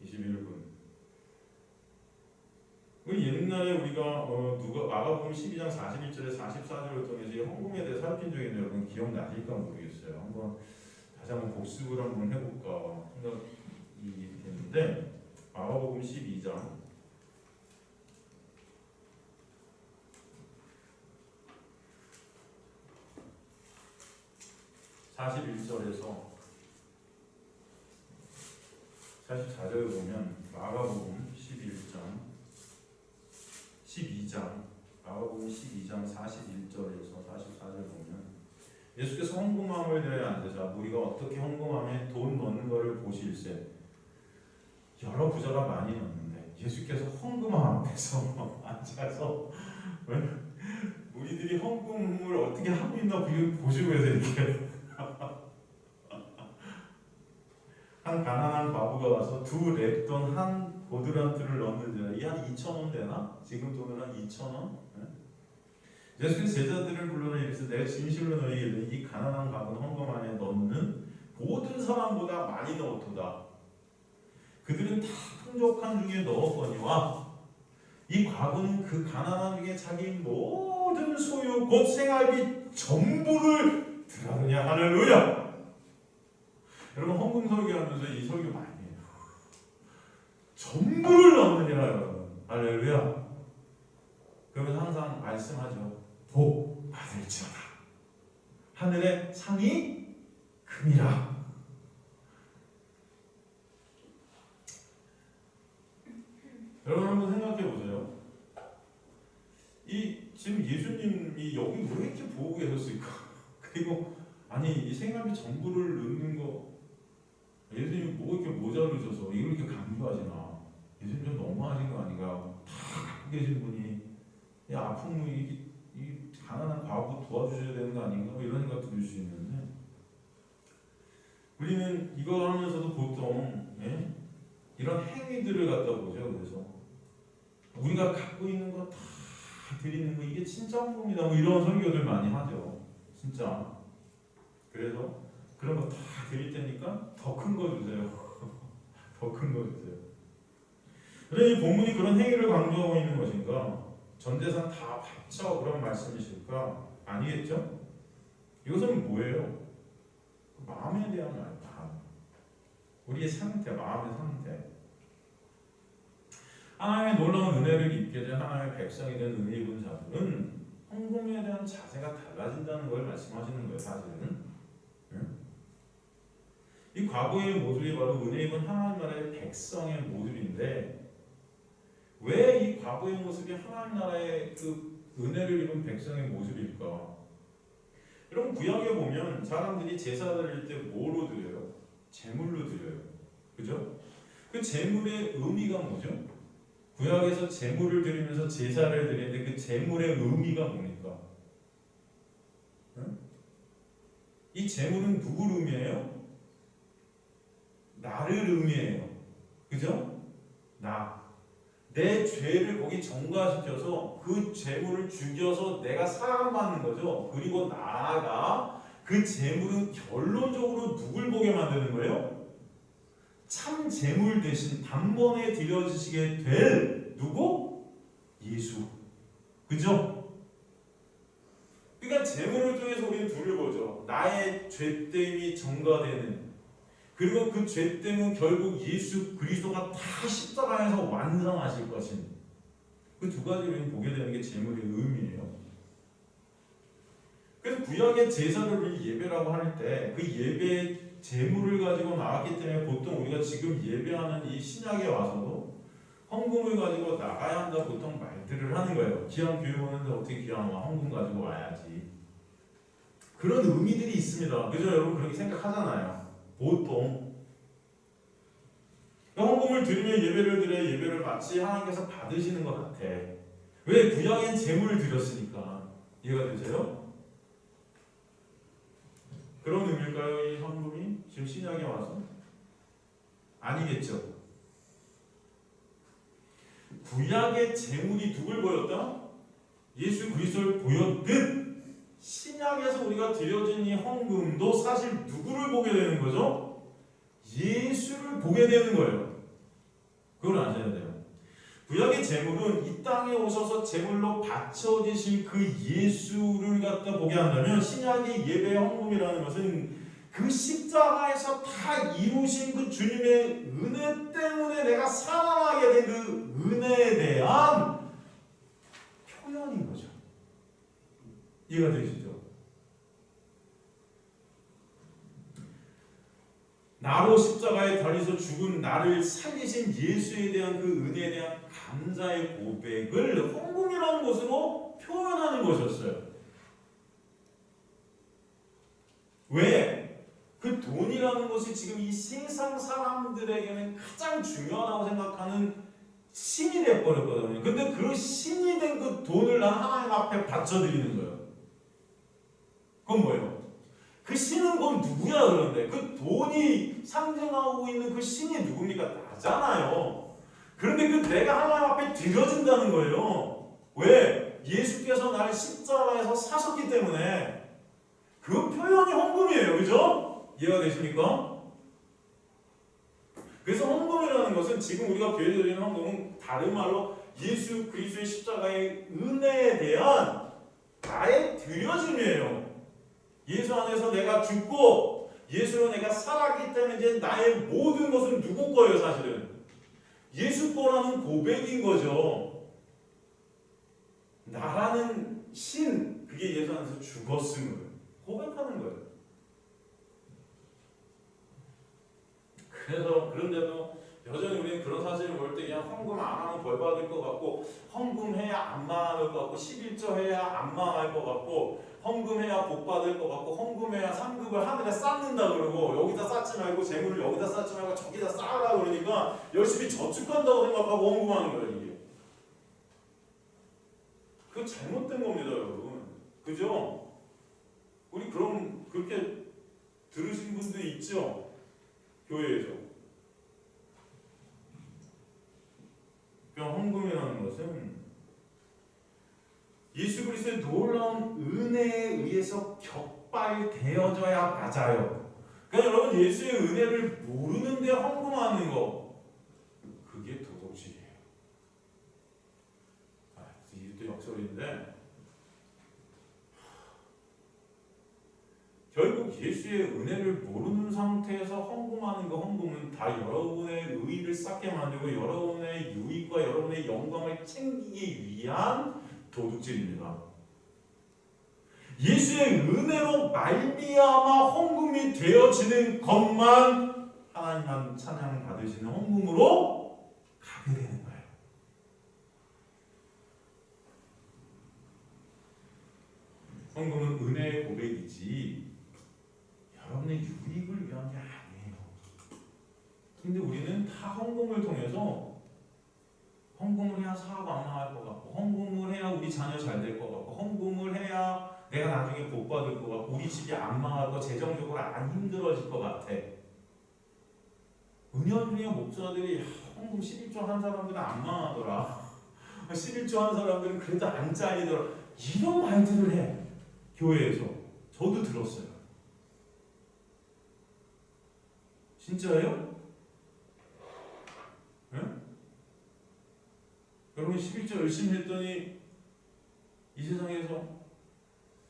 [SPEAKER 1] 21분. 옛날에 우리가 마가복음 12장 41절에 44절을 통해서 헌금에 대해 살핀 적이 있는데 여러분 기억나실까 모르겠어요. 다시 한번 복습을 한번 해볼까 생각 되는데 마가복음 12장 41절에서 44절에 보면 마가복음 12장 마가복음 12장 41절에서 44절 보면 예수께서 헌금함을 대하여 앉으사 무리가 어떻게 헌금함에 돈 넣는 것을 보실세. 여러 부자가 많이 넣는데 예수께서 헌금함 앞에서 앉아서 무리들이 헌금을 어떻게 하고 있나 보시고 해서 이렇게 한 가난한 과부가 와서 2렙돈 한 고드란트를 넣는데 이 한 2,000원 되나? 지금 돈으로 한 2,000원? 예수께서 제자들을 불러내 이르시되 내가 진실로 너희에게 이르노니 이 가난한 과부는 헌금 안에 넣는 모든 사람보다 많이 넣었도다. 그들은 다 풍족한 중에 넣었거니와 이 과부는 그 가난한 중에 자기 모든 소유 곧 생활비 전부를 드렸느냐. 할렐루야. 여러분 헌금 설교하면서 이 설교 많이 해요. 전부를 넣느니라 여러분. 할렐루야. 그러면 항상 말씀하죠. 복 받을지어다. 하늘의 상이 금이라. 여러분 한번 생각해 보세요. 지금 예수님이 여기 왜 이렇게 보고 계셨을까? 그리고 아니 이 생활비 전부를 넣는 거 예수님이 뭐 이렇게 모자르셔서 이걸 이렇게 강조하시나? 예수님 좀 너무하신 거 아닌가? 다 갖고 계신 분이 아픈 분이 이 가난한 과부 도와주셔야 되는 거 아닌가? 뭐 이런 생각도 들 수 있는데 우리는 이거 하면서도 보통 이런 행위들을 갖다 보죠. 그래서 우리가 갖고 있는 거 다 드리는 거 이게 진짜 헌금이다. 뭐 이런 설교들 많이 하죠. 진짜. 그래서 그런 거 다 드릴 테니까 더 큰 거 주세요. 더 큰 거 주세요. 그런데 이 본문이 그런 행위를 강조하고 있는 것인가? 전 재산 다 바쳐 그런 말씀이실까? 아니겠죠? 이것은 뭐예요? 마음에 대한 말, 마음. 우리의 상태, 마음의 상태. 하나님의 놀라운 은혜를 입게 된 하나님의 백성이 된 은혜 입은 자들은 헌금에 대한 자세가 달라진다는 걸 말씀하시는 거예요, 사실은. 이 과거의 모습이 바로 은혜 입은 하나님 나라의 백성의 모습인데 왜 이 과거의 모습이 하나님 나라의 그 은혜를 입은 백성의 모습일까? 여러분 구약에 보면 사람들이 제사 드릴 때 뭐로 드려요? 제물로 드려요. 그죠? 그 제물의 의미가 뭐죠? 구약에서 제물을 드리면서 제사를 드리는데 그 제물의 의미가 뭡니까? 이 제물은 누구를 의미해요? 나를 의미해요. 그죠? 내 죄를 거기 전가시켜서 그 제물을 죽여서 내가 사함받는 거죠. 그리고 나아가 그 제물은 결론적으로 누굴 보게 만드는 거예요? 참 제물 대신 단번에 드려지시게 될 누구? 예수. 그죠? 그러니까 제물을 통해서 우리는 둘을 보죠. 나의 죄됨이 전가되는 그리고 그 죄됨은 결국 예수 그리스도가 다 십자가에서 완성하실 것인 그 두 가지를 보게 되는 게 제물의 의미예요. 그래서 구약의 제사를 예배라고 할 때 그 예배의 제물을 가지고 나왔기 때문에 보통 우리가 지금 예배하는 이 신약에 와서도 헌금을 가지고 나가야 한다 보통 말들을 하는 거예요. 기왕 교회 오는데 어떻게 기왕 와 헌금 가지고 와야지. 그런 의미들이 있습니다. 그죠? 여러분 그렇게 생각하잖아요. 보통 헌금을 드리면 예배를 드려야 예배를 마치 하나님께서 받으시는 것 같아. 왜? 구약엔 제물을 드렸으니까. 이해가 되세요? 그런 의미일까요? 이 헌금이 지금 신약에 와서? 아니겠죠. 구약의 제물이 누굴 보였다? 예수 그리스도를 보였듯 신약에서 우리가 드려진 이 헌금도 사실 누구를 보게 되는 거죠? 예수를 보게 되는 거예요. 그걸 아셔야 돼요. 구약의 제물은 이 땅에 오셔서 제물로 바쳐지신 그 예수를 갖다 보게 한다면 신약의 예배의 헌금이라는 것은 그 십자가에서 다 이루신 그 주님의 은혜 때문에 내가 살아나게 된 그 은혜에 대한 표현인 거죠. 이해가 되시죠? 나로 십자가에 달려서 죽은 나를 살리신 예수에 대한 그 은혜에 대한 감사의 고백을 헌금이라는 것으로 표현하는 것이었어요. 왜? 그 돈이라는 것이 지금 이 세상 사람들에게는 가장 중요하다고 생각하는 신이 되어버렸거든요. 근데 그 신이 된 그 돈을 난 하나님 앞에 바쳐드리는 거예요. 그건 뭐예요? 그 신은 그럼 누구야 그런데? 그 돈이 상징하고 있는 그 신이 누굽니까? 나잖아요. 그런데 그 내가 하나님 앞에 드려진다는 거예요. 왜? 예수께서 나를 십자가에서 사셨기 때문에. 그 표현이 헌금이에요. 그죠? 이해가 되십니까? 그래서 헌금이라는 것은 지금 우리가 교회에 드리는 헌금은 다른 말로 예수 그리스도의 십자가의 은혜에 대한 나의 드려짐이에요. 예수 안에서 내가 죽고 예수로 내가 살았기 때문에 이제 나의 모든 것은 누구 거예요 사실은? 예수 거라는 고백인 거죠. 나라는 신, 그게 예수 안에서 죽었음을 고백하는 거예요. 그런데도 여전히 우리는 그런 사실을 볼 때 그냥 헌금 안 하면 벌 받을 것 같고, 헌금해야 안 망할 것 같고, 11조 해야 안 망할 것 같고, 헌금해야 복 받을 것 같고, 헌금해야 상급을 하늘에 쌓는다 그러고, 여기다 쌓지 말고 재물을 여기다 쌓지 말고 저기다 쌓으라 그러니까 열심히 저축한다고 생각하고 헌금하는 거예요 이게. 그거 잘못된 겁니다 여러분. 그죠? 우리 그럼 그렇게 들으신 분들 있죠? 교회에서. 헌금이라는 것은 예수 그리스도의 놀라운 은혜에 의해서 격발되어져야 맞아요. 그러니까 여러분 예수의 은혜를 모르는데 헌금하는 거, 그게 도덕질이에요. 이것도 역설인데 결국 예수의 은혜를 모르는 상태에서 헌금하는 그 헌금은 다 여러분의 의의를 쌓게 만들고 여러분의 유익과 여러분의 영광을 챙기기 위한 도둑질입니다. 예수의 은혜로 말미암아 헌금이 되어지는 것만 하나님만 찬양 받으시는 헌금으로 가게 되는 거예요. 헌금은 은혜의 고백이지 여러분의 유익을 위한 게 아니에요. 근데 우리는 다 헌금을 통해서 헌금을 해야 사업 안 망할 것 같고, 헌금을 해야 우리 자녀 잘 될 것 같고, 헌금을 해야 내가 나중에 복 받을 것 같고, 우리 집이 안 망하고 재정적으로 안 힘들어질 것 같아. 은연중에 목사들이 헌금 11조 한 사람들은 안 망하더라. 11조 한 사람들은 그래도 안 잘리더라. 이런 말들을 해. 교회에서. 저도 들었어요. 진짜예요? 네? 여러분 11조 열심히 했더니 이 세상에서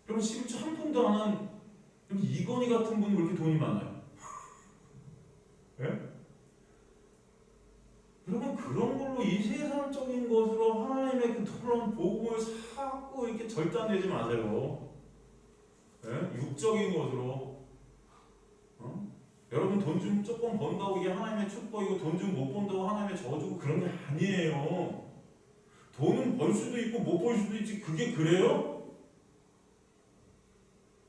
[SPEAKER 1] 여러분 11조 한 푼도 안 한 이건희 같은 분이 왜 이렇게 돈이 많아요? 네? 여러분 그런 걸로 이 세상적인 것으로 하나님의 그 놀라운 복음을 사고 이렇게 절단되지 마세요. 네? 육적인 것으로. 여러분 돈 좀 조금 번다고 이게 하나님의 축복이고 돈 좀 못 번다고 하나님의 저주고 그런 게 아니에요. 돈은 벌 수도 있고 못 벌 수도 있지. 그게 그래요?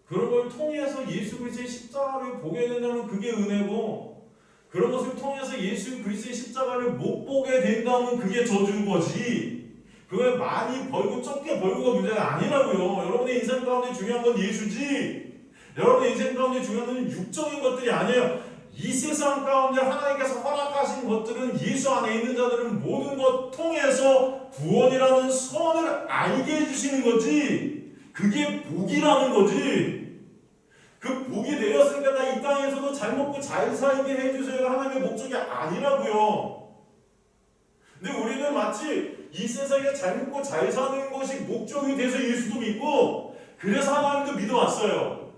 [SPEAKER 1] 그런 걸 통해서 예수 그리스도의 십자가를 보게 된다면 그게 은혜고, 그런 것을 통해서 예수 그리스도의 십자가를 못 보게 된다면 그게 저주인 거지. 그걸 많이 벌고 적게 벌고가 문제가 아니라고요. 여러분의 인생 가운데 중요한 건 예수지. 여러분의 인생 가운데 중요한 건 육적인 것들이 아니에요. 이 세상 가운데 하나님께서 허락하신 것들은 예수 안에 있는 자들은 모든 것 통해서 구원이라는 선을 알게 해주시는 거지. 그게 복이라는 거지. 그 복이 내렸으니까 나 이 땅에서도 잘 먹고 잘 살게 해주세요 하나님의 목적이 아니라고요. 근데 우리는 마치 이 세상에 잘 먹고 잘 사는 것이 목적이 돼서 예수도 믿고 그래서 하나님도 믿어왔어요.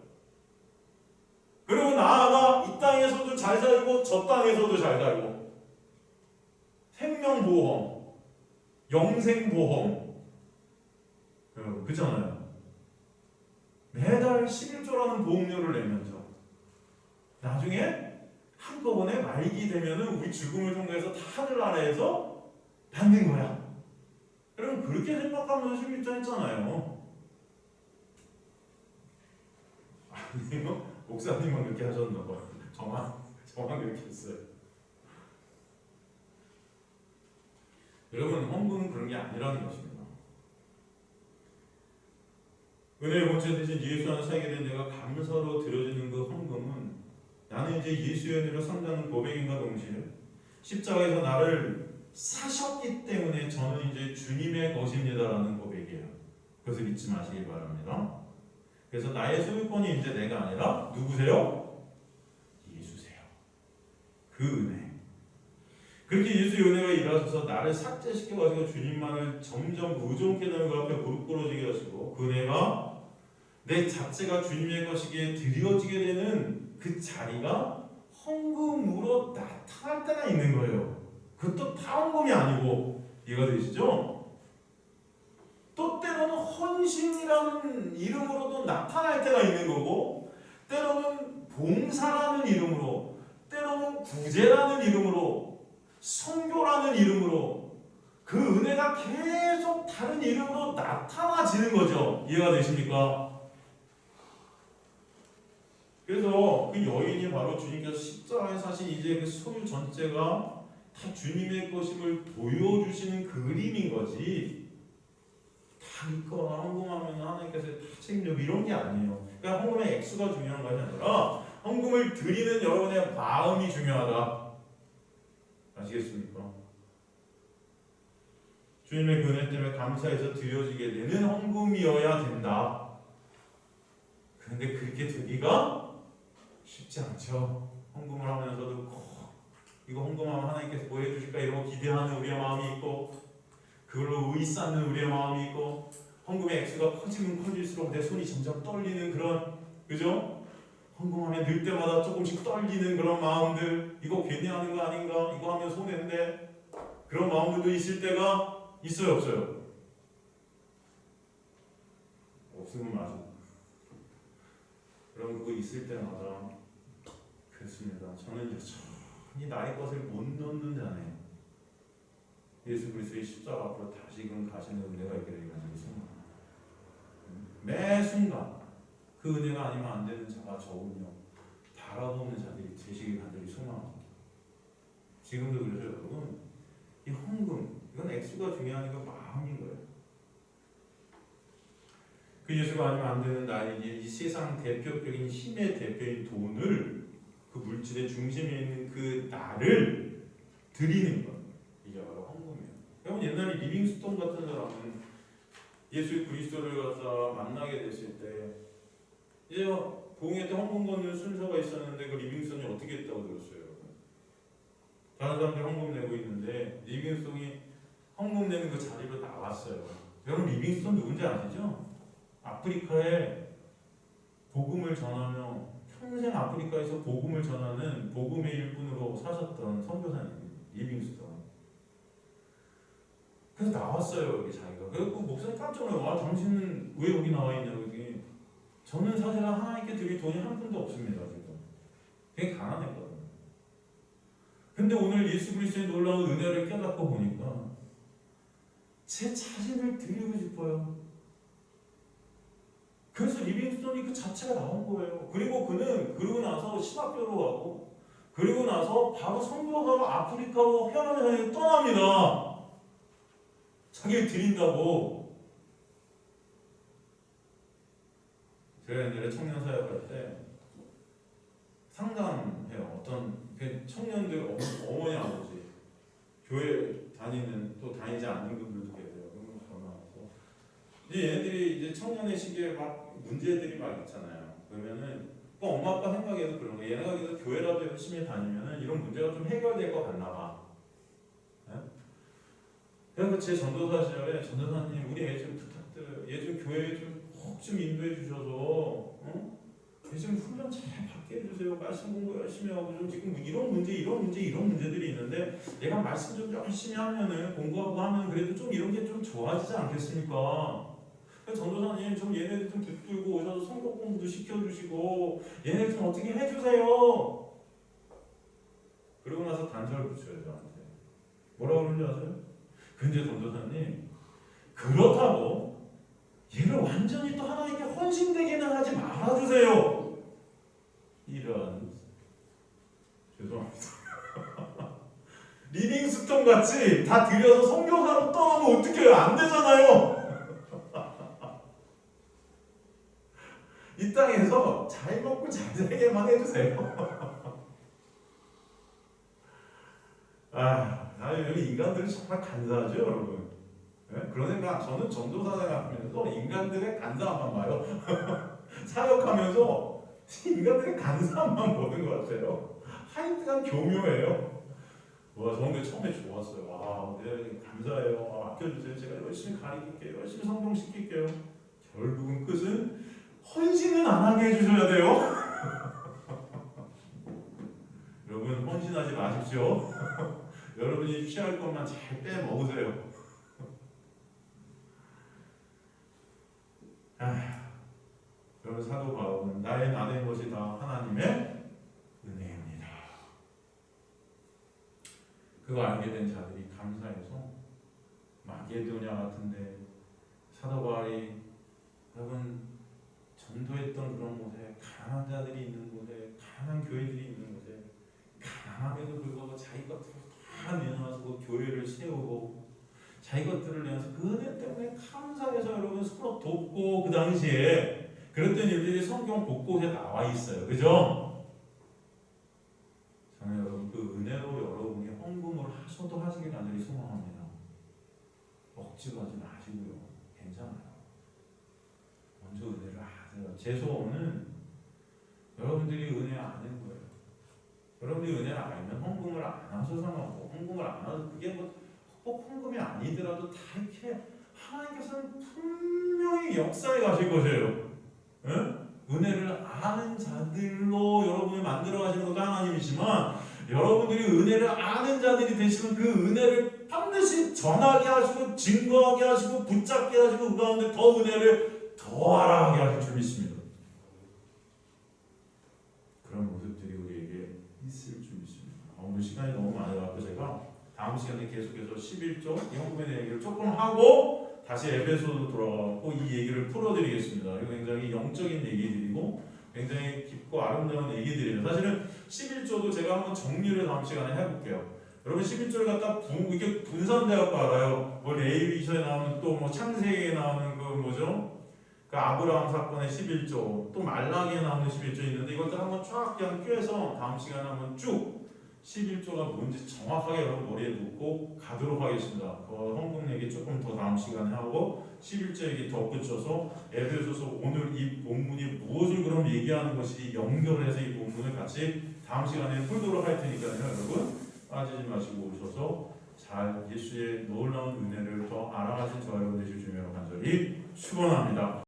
[SPEAKER 1] 그리고
[SPEAKER 3] 저 땅에서도 잘 살고 생명보험, 영생보험 그렇잖아요. 매달 11조라는 보험료를 내면서 나중에 한꺼번에 말기 되면은 우리 죽음을 통해서 다 하늘나라에서 받는 거야. 여러분 그렇게 생각하면서 11조 했잖아요. 아니요? 목사님은 그렇게 하셨나 봐요. 저만 그렇게 했어요. 여러분 헌금은 그런 게 아니라는 것입니다. 은혜의 본체 대신 예수 안에 살게 된 내가 감사로 드려지는 그 헌금은 나는 이제 예수의 은혜로 산다는 고백인과 동시에 십자가에서 나를 사셨기 때문에 저는 이제 주님의 것입니다라는 고백이에요. 그것을 잊지 마시기 바랍니다. 그래서 나의 소유권이 이제 내가 아니라 누구세요? 예수세요. 그 은혜. 그렇게 예수의 은혜가 일하셔서 나를 삭제시켜가지고 주님만을 점점 의존케 되는 그 앞에 무릎 꿇어지게 하시고 그 은혜가 내 자체가 주님의 것이기에 드려지게 되는 그 자리가 헌금으로 나타날 때가 있는 거예요. 그것도 다 헌금이 아니고 이해가 되시죠? 또 때로는 헌신이라는 이름으로도 나타날 때가 있는 거고 때로는 봉사라는 이름으로 때로는 구제라는 이름으로 선교라는 이름으로 그 은혜가 계속 다른 이름으로 나타나지는 거죠. 이해가 되십니까? 그래서 그 여인이 바로 주님께서 십자가에 사신 이제 그 소유 전체가 다 주님의 것임을 보여주시는 그림인 거지. 다 믿거나 헌금하면 하나님께서 다 책임지고 이런 게 아니에요. 그러니까 헌금의 액수가 중요한 것이 아니라 헌금을 드리는 여러분의 마음이 중요하다. 아시겠습니까? 주님의 그 은혜 때문에 감사해서 드려지게 되는 헌금이어야 된다. 그런데 그렇게 되기가 쉽지 않죠. 헌금을 하면서도 이거 헌금하면 하나님께서 뭐 해주실까 이런 거 기대하는 우리의 마음이 있고 그걸로 의쌓는 우리의 마음이 있고 헌금의 액수가 커지면 커질수록 내 손이 점점 떨리는 그런 그죠? 헌금하면 늘 때마다 조금씩 떨리는 그런 마음들 이거 괜히 하는 거 아닌가? 이거 하면 손해인데 그런 마음들도 있을 때가 있어요 없어요? 없으면 마시고 여러분 그거 있을 때마다 그렇습니다. 저는 여전히 나의 것을 못 넣는 자네요. 예수 그리스도의 십자가 앞으로 다시금 가시는 은혜가 있게 되기를 소망합니다. 매 순간 그 은혜가 아니면 안 되는 자가 적은요 바라보는 자들이 되시길 간절히 소망합니다. 지금도 그래서 여러분 이 헌금 이건 액수가 중요한 건 마음인 거예요. 그 예수가 아니면 안 되는 나에게 이 세상 대표적인 힘의 대표인 돈을 그 물질의 중심에 있는 그 나를 드리는 것 이게 바로 헌금이에요. 여러분 옛날에 리빙스톤 같은 사람은 예수 그리스도를 갖다 만나게 됐을 때 이제 봉에 때 헌금 걷는 순서가 있었는데 그 리빙스톤이 어떻게 했다고 들었어요? 다른 사람들이 헌금 내고 있는데 리빙스톤이 헌금 내는 그 자리로 나왔어요. 여러분 리빙스톤 누군지 아시죠? 아프리카에 복음을 전하며 평생 아프리카에서 복음을 전하는 복음의 일꾼으로 사셨던 선교사님 리빙스톤. 그래서 나왔어요 여기 자기가. 그래서 목사님 깜짝 놀라요. 아 당신은 왜 여기 나와 있냐 여기. 저는 사실 하나님께 드릴 돈이 한 푼도 없습니다 지금. 되게 가난했거든요. 근데 오늘 예수 그리스도의 놀라운 은혜를 깨닫고 보니까 제 자신을 드리고 싶어요. 그래서 리빙스톤이 그 자체가 나온 거예요. 그리고 그는 그러고 나서 신학교로 가고 그리고 나서 바로 선교사로 아프리카로 헤어나는 떠납니다. 자기를 드린다고. 제가 옛날에 청년 사역할 때 상담해요. 어떤 청년들 어머니 아버지 교회 다니는 또 다니지 않는 분들도 계세요. 그러면 전화 와서 이제 얘네들이 이제 청년의 시기에 막 문제들이 막 있잖아요. 그러면은 꼭 엄마 아빠 생각에도 그런 거. 얘네가 그래서 교회라도 열심히 다니면은 이런 문제가 좀 해결될 것 같나 봐. 네? 그래서 제 전도사 시절에 전도사님 우리 애 좀 부탁드려요. 얘 좀 교회 좀 꼭 좀 인도해 주셔서 얘 좀 훈련 잘 받게 해주세요. 보세요. 말씀 공부 열심히 하고 좀 지금 이런 문제들이 있는데 내가 말씀 좀 열심히 하면은 공부하고 하면 그래도 좀 이런 게 좀 좋아지지 않겠습니까? 전도사님 좀 얘네들 좀 붙들고 오셔서 성경 공부도 시켜주시고 얘네 좀 어떻게 해주세요. 그러고 나서 단서를 붙여요 저한테. 뭐라고 그러는지 아세요? 근데 전도사님 그렇다고 얘를 완전히 또 하나님께 헌신되게는 하지 말아주세요. 이런 죄송합니다. 리빙스톤 같이 다 들여서 선교사로 떠나면 어떡해요? 안 되잖아요. 이 땅에서 잘 먹고 잘 살게만 해주세요. 여기 인간들이 정말 간사하죠, 여러분. 네? 그러니까 저는 전도사 생각하면서 인간들의 간사함만 봐요. 사역하면서 인간들의 간사함만 보는 것 같아요. 하여튼 교묘해요. 와, 저는 처음에 좋았어요. 와, 네, 감사해요. 맡겨주세요. 제가 열심히 가르칠게요. 열심히 성공시킬게요. 결국은 끝은 헌신은 안 하게 해주셔야 돼요. 여러분 헌신하지 마십시오. 여러분이 취할 것만 잘 빼먹으세요. 여러분 사도 바울은 나의 나된 것이 다 하나님의 은혜입니다. 그거 알게 된 자들이 감사해서 마게도냐 같은데 사도 바울이 여러분 전도했던 그런 곳에 가난한 자들이 있는 곳에 가난한 교회들이 있는 곳에 가난함에도 불구하고 자기 것들을 다 내놔서 그 교회를 세우고 자기 것들을 내놔서 그 은혜 때문에 감사해서 여러분 서로 돕고 그 당시에 그랬던 일들이 성경 곳곳에 나와 있어요. 그죠? 저는 여러분 그 은혜로 여러분이 헌금을 하셔도 하시길 간절히 소망합니다. 억지로 하지 마시고요. 괜찮아요. 먼저 은혜를 아세요. 제 소원은 여러분들이 은혜 아는 거예요. 여러분들이 은혜를 알면 헌금을 안 하셔서 상관없고 헌금을 안 하셔서 그게 뭐 꼭 헌금이 아니더라도 다 이렇게 하나님께서는 분명히 역사에 가실 것이에요. 응? 은혜를 아는 자들로 여러분을 만들어 가시는 것도 하나님이지만 여러분들이 은혜를 아는 자들이 되시면 그 은혜를 반드시 전하게 하시고 증거하게 하시고 붙잡게 하시고 그 가운데 더 은혜를 더 알아가게 하실 줄 믿습니다. 그런 모습들이 우리에게 있을 줄 믿습니다. 오늘 시간이 너무 많아서 제가 다음 시간에 계속해서 11조 이 헌금의 얘기를 조금 하고 다시 에베소로 돌아가고 이 얘기를 풀어드리겠습니다. 이거 굉장히 영적인 얘기들이고 굉장히 깊고 아름다운 얘기들이에요. 사실은 11조도 제가 한번 정리를 다음 시간에 해볼게요. 여러분 11조를 갖다 이게 분산돼갖고 알아요. 뭐 레위기서에 나오는 또 뭐 창세기에 나오는 그 뭐죠? 그 아브라함 사건의 11조 또 말라기에 나오는 11조 있는데 이것들 한번 쫙 그냥 꿰서 다음 시간에 한번 쭉 11조가 뭔지 정확하게 여러분 머리에 놓고 가도록 하겠습니다. 그 헌금 얘기 조금 더 다음 시간에 하고 11조 얘기 덧붙여서 에베소서 오늘 이 본문이 무엇을 그럼 얘기하는 것이 연결해서 이 본문을 같이 다음 시간에 풀도록 할 테니까요. 여러분 빠지지 마시고 오셔서 잘 예수의 놀라운 은혜를 더 알아가신 저 여러분 되실 주님으로 간절히 축원합니다.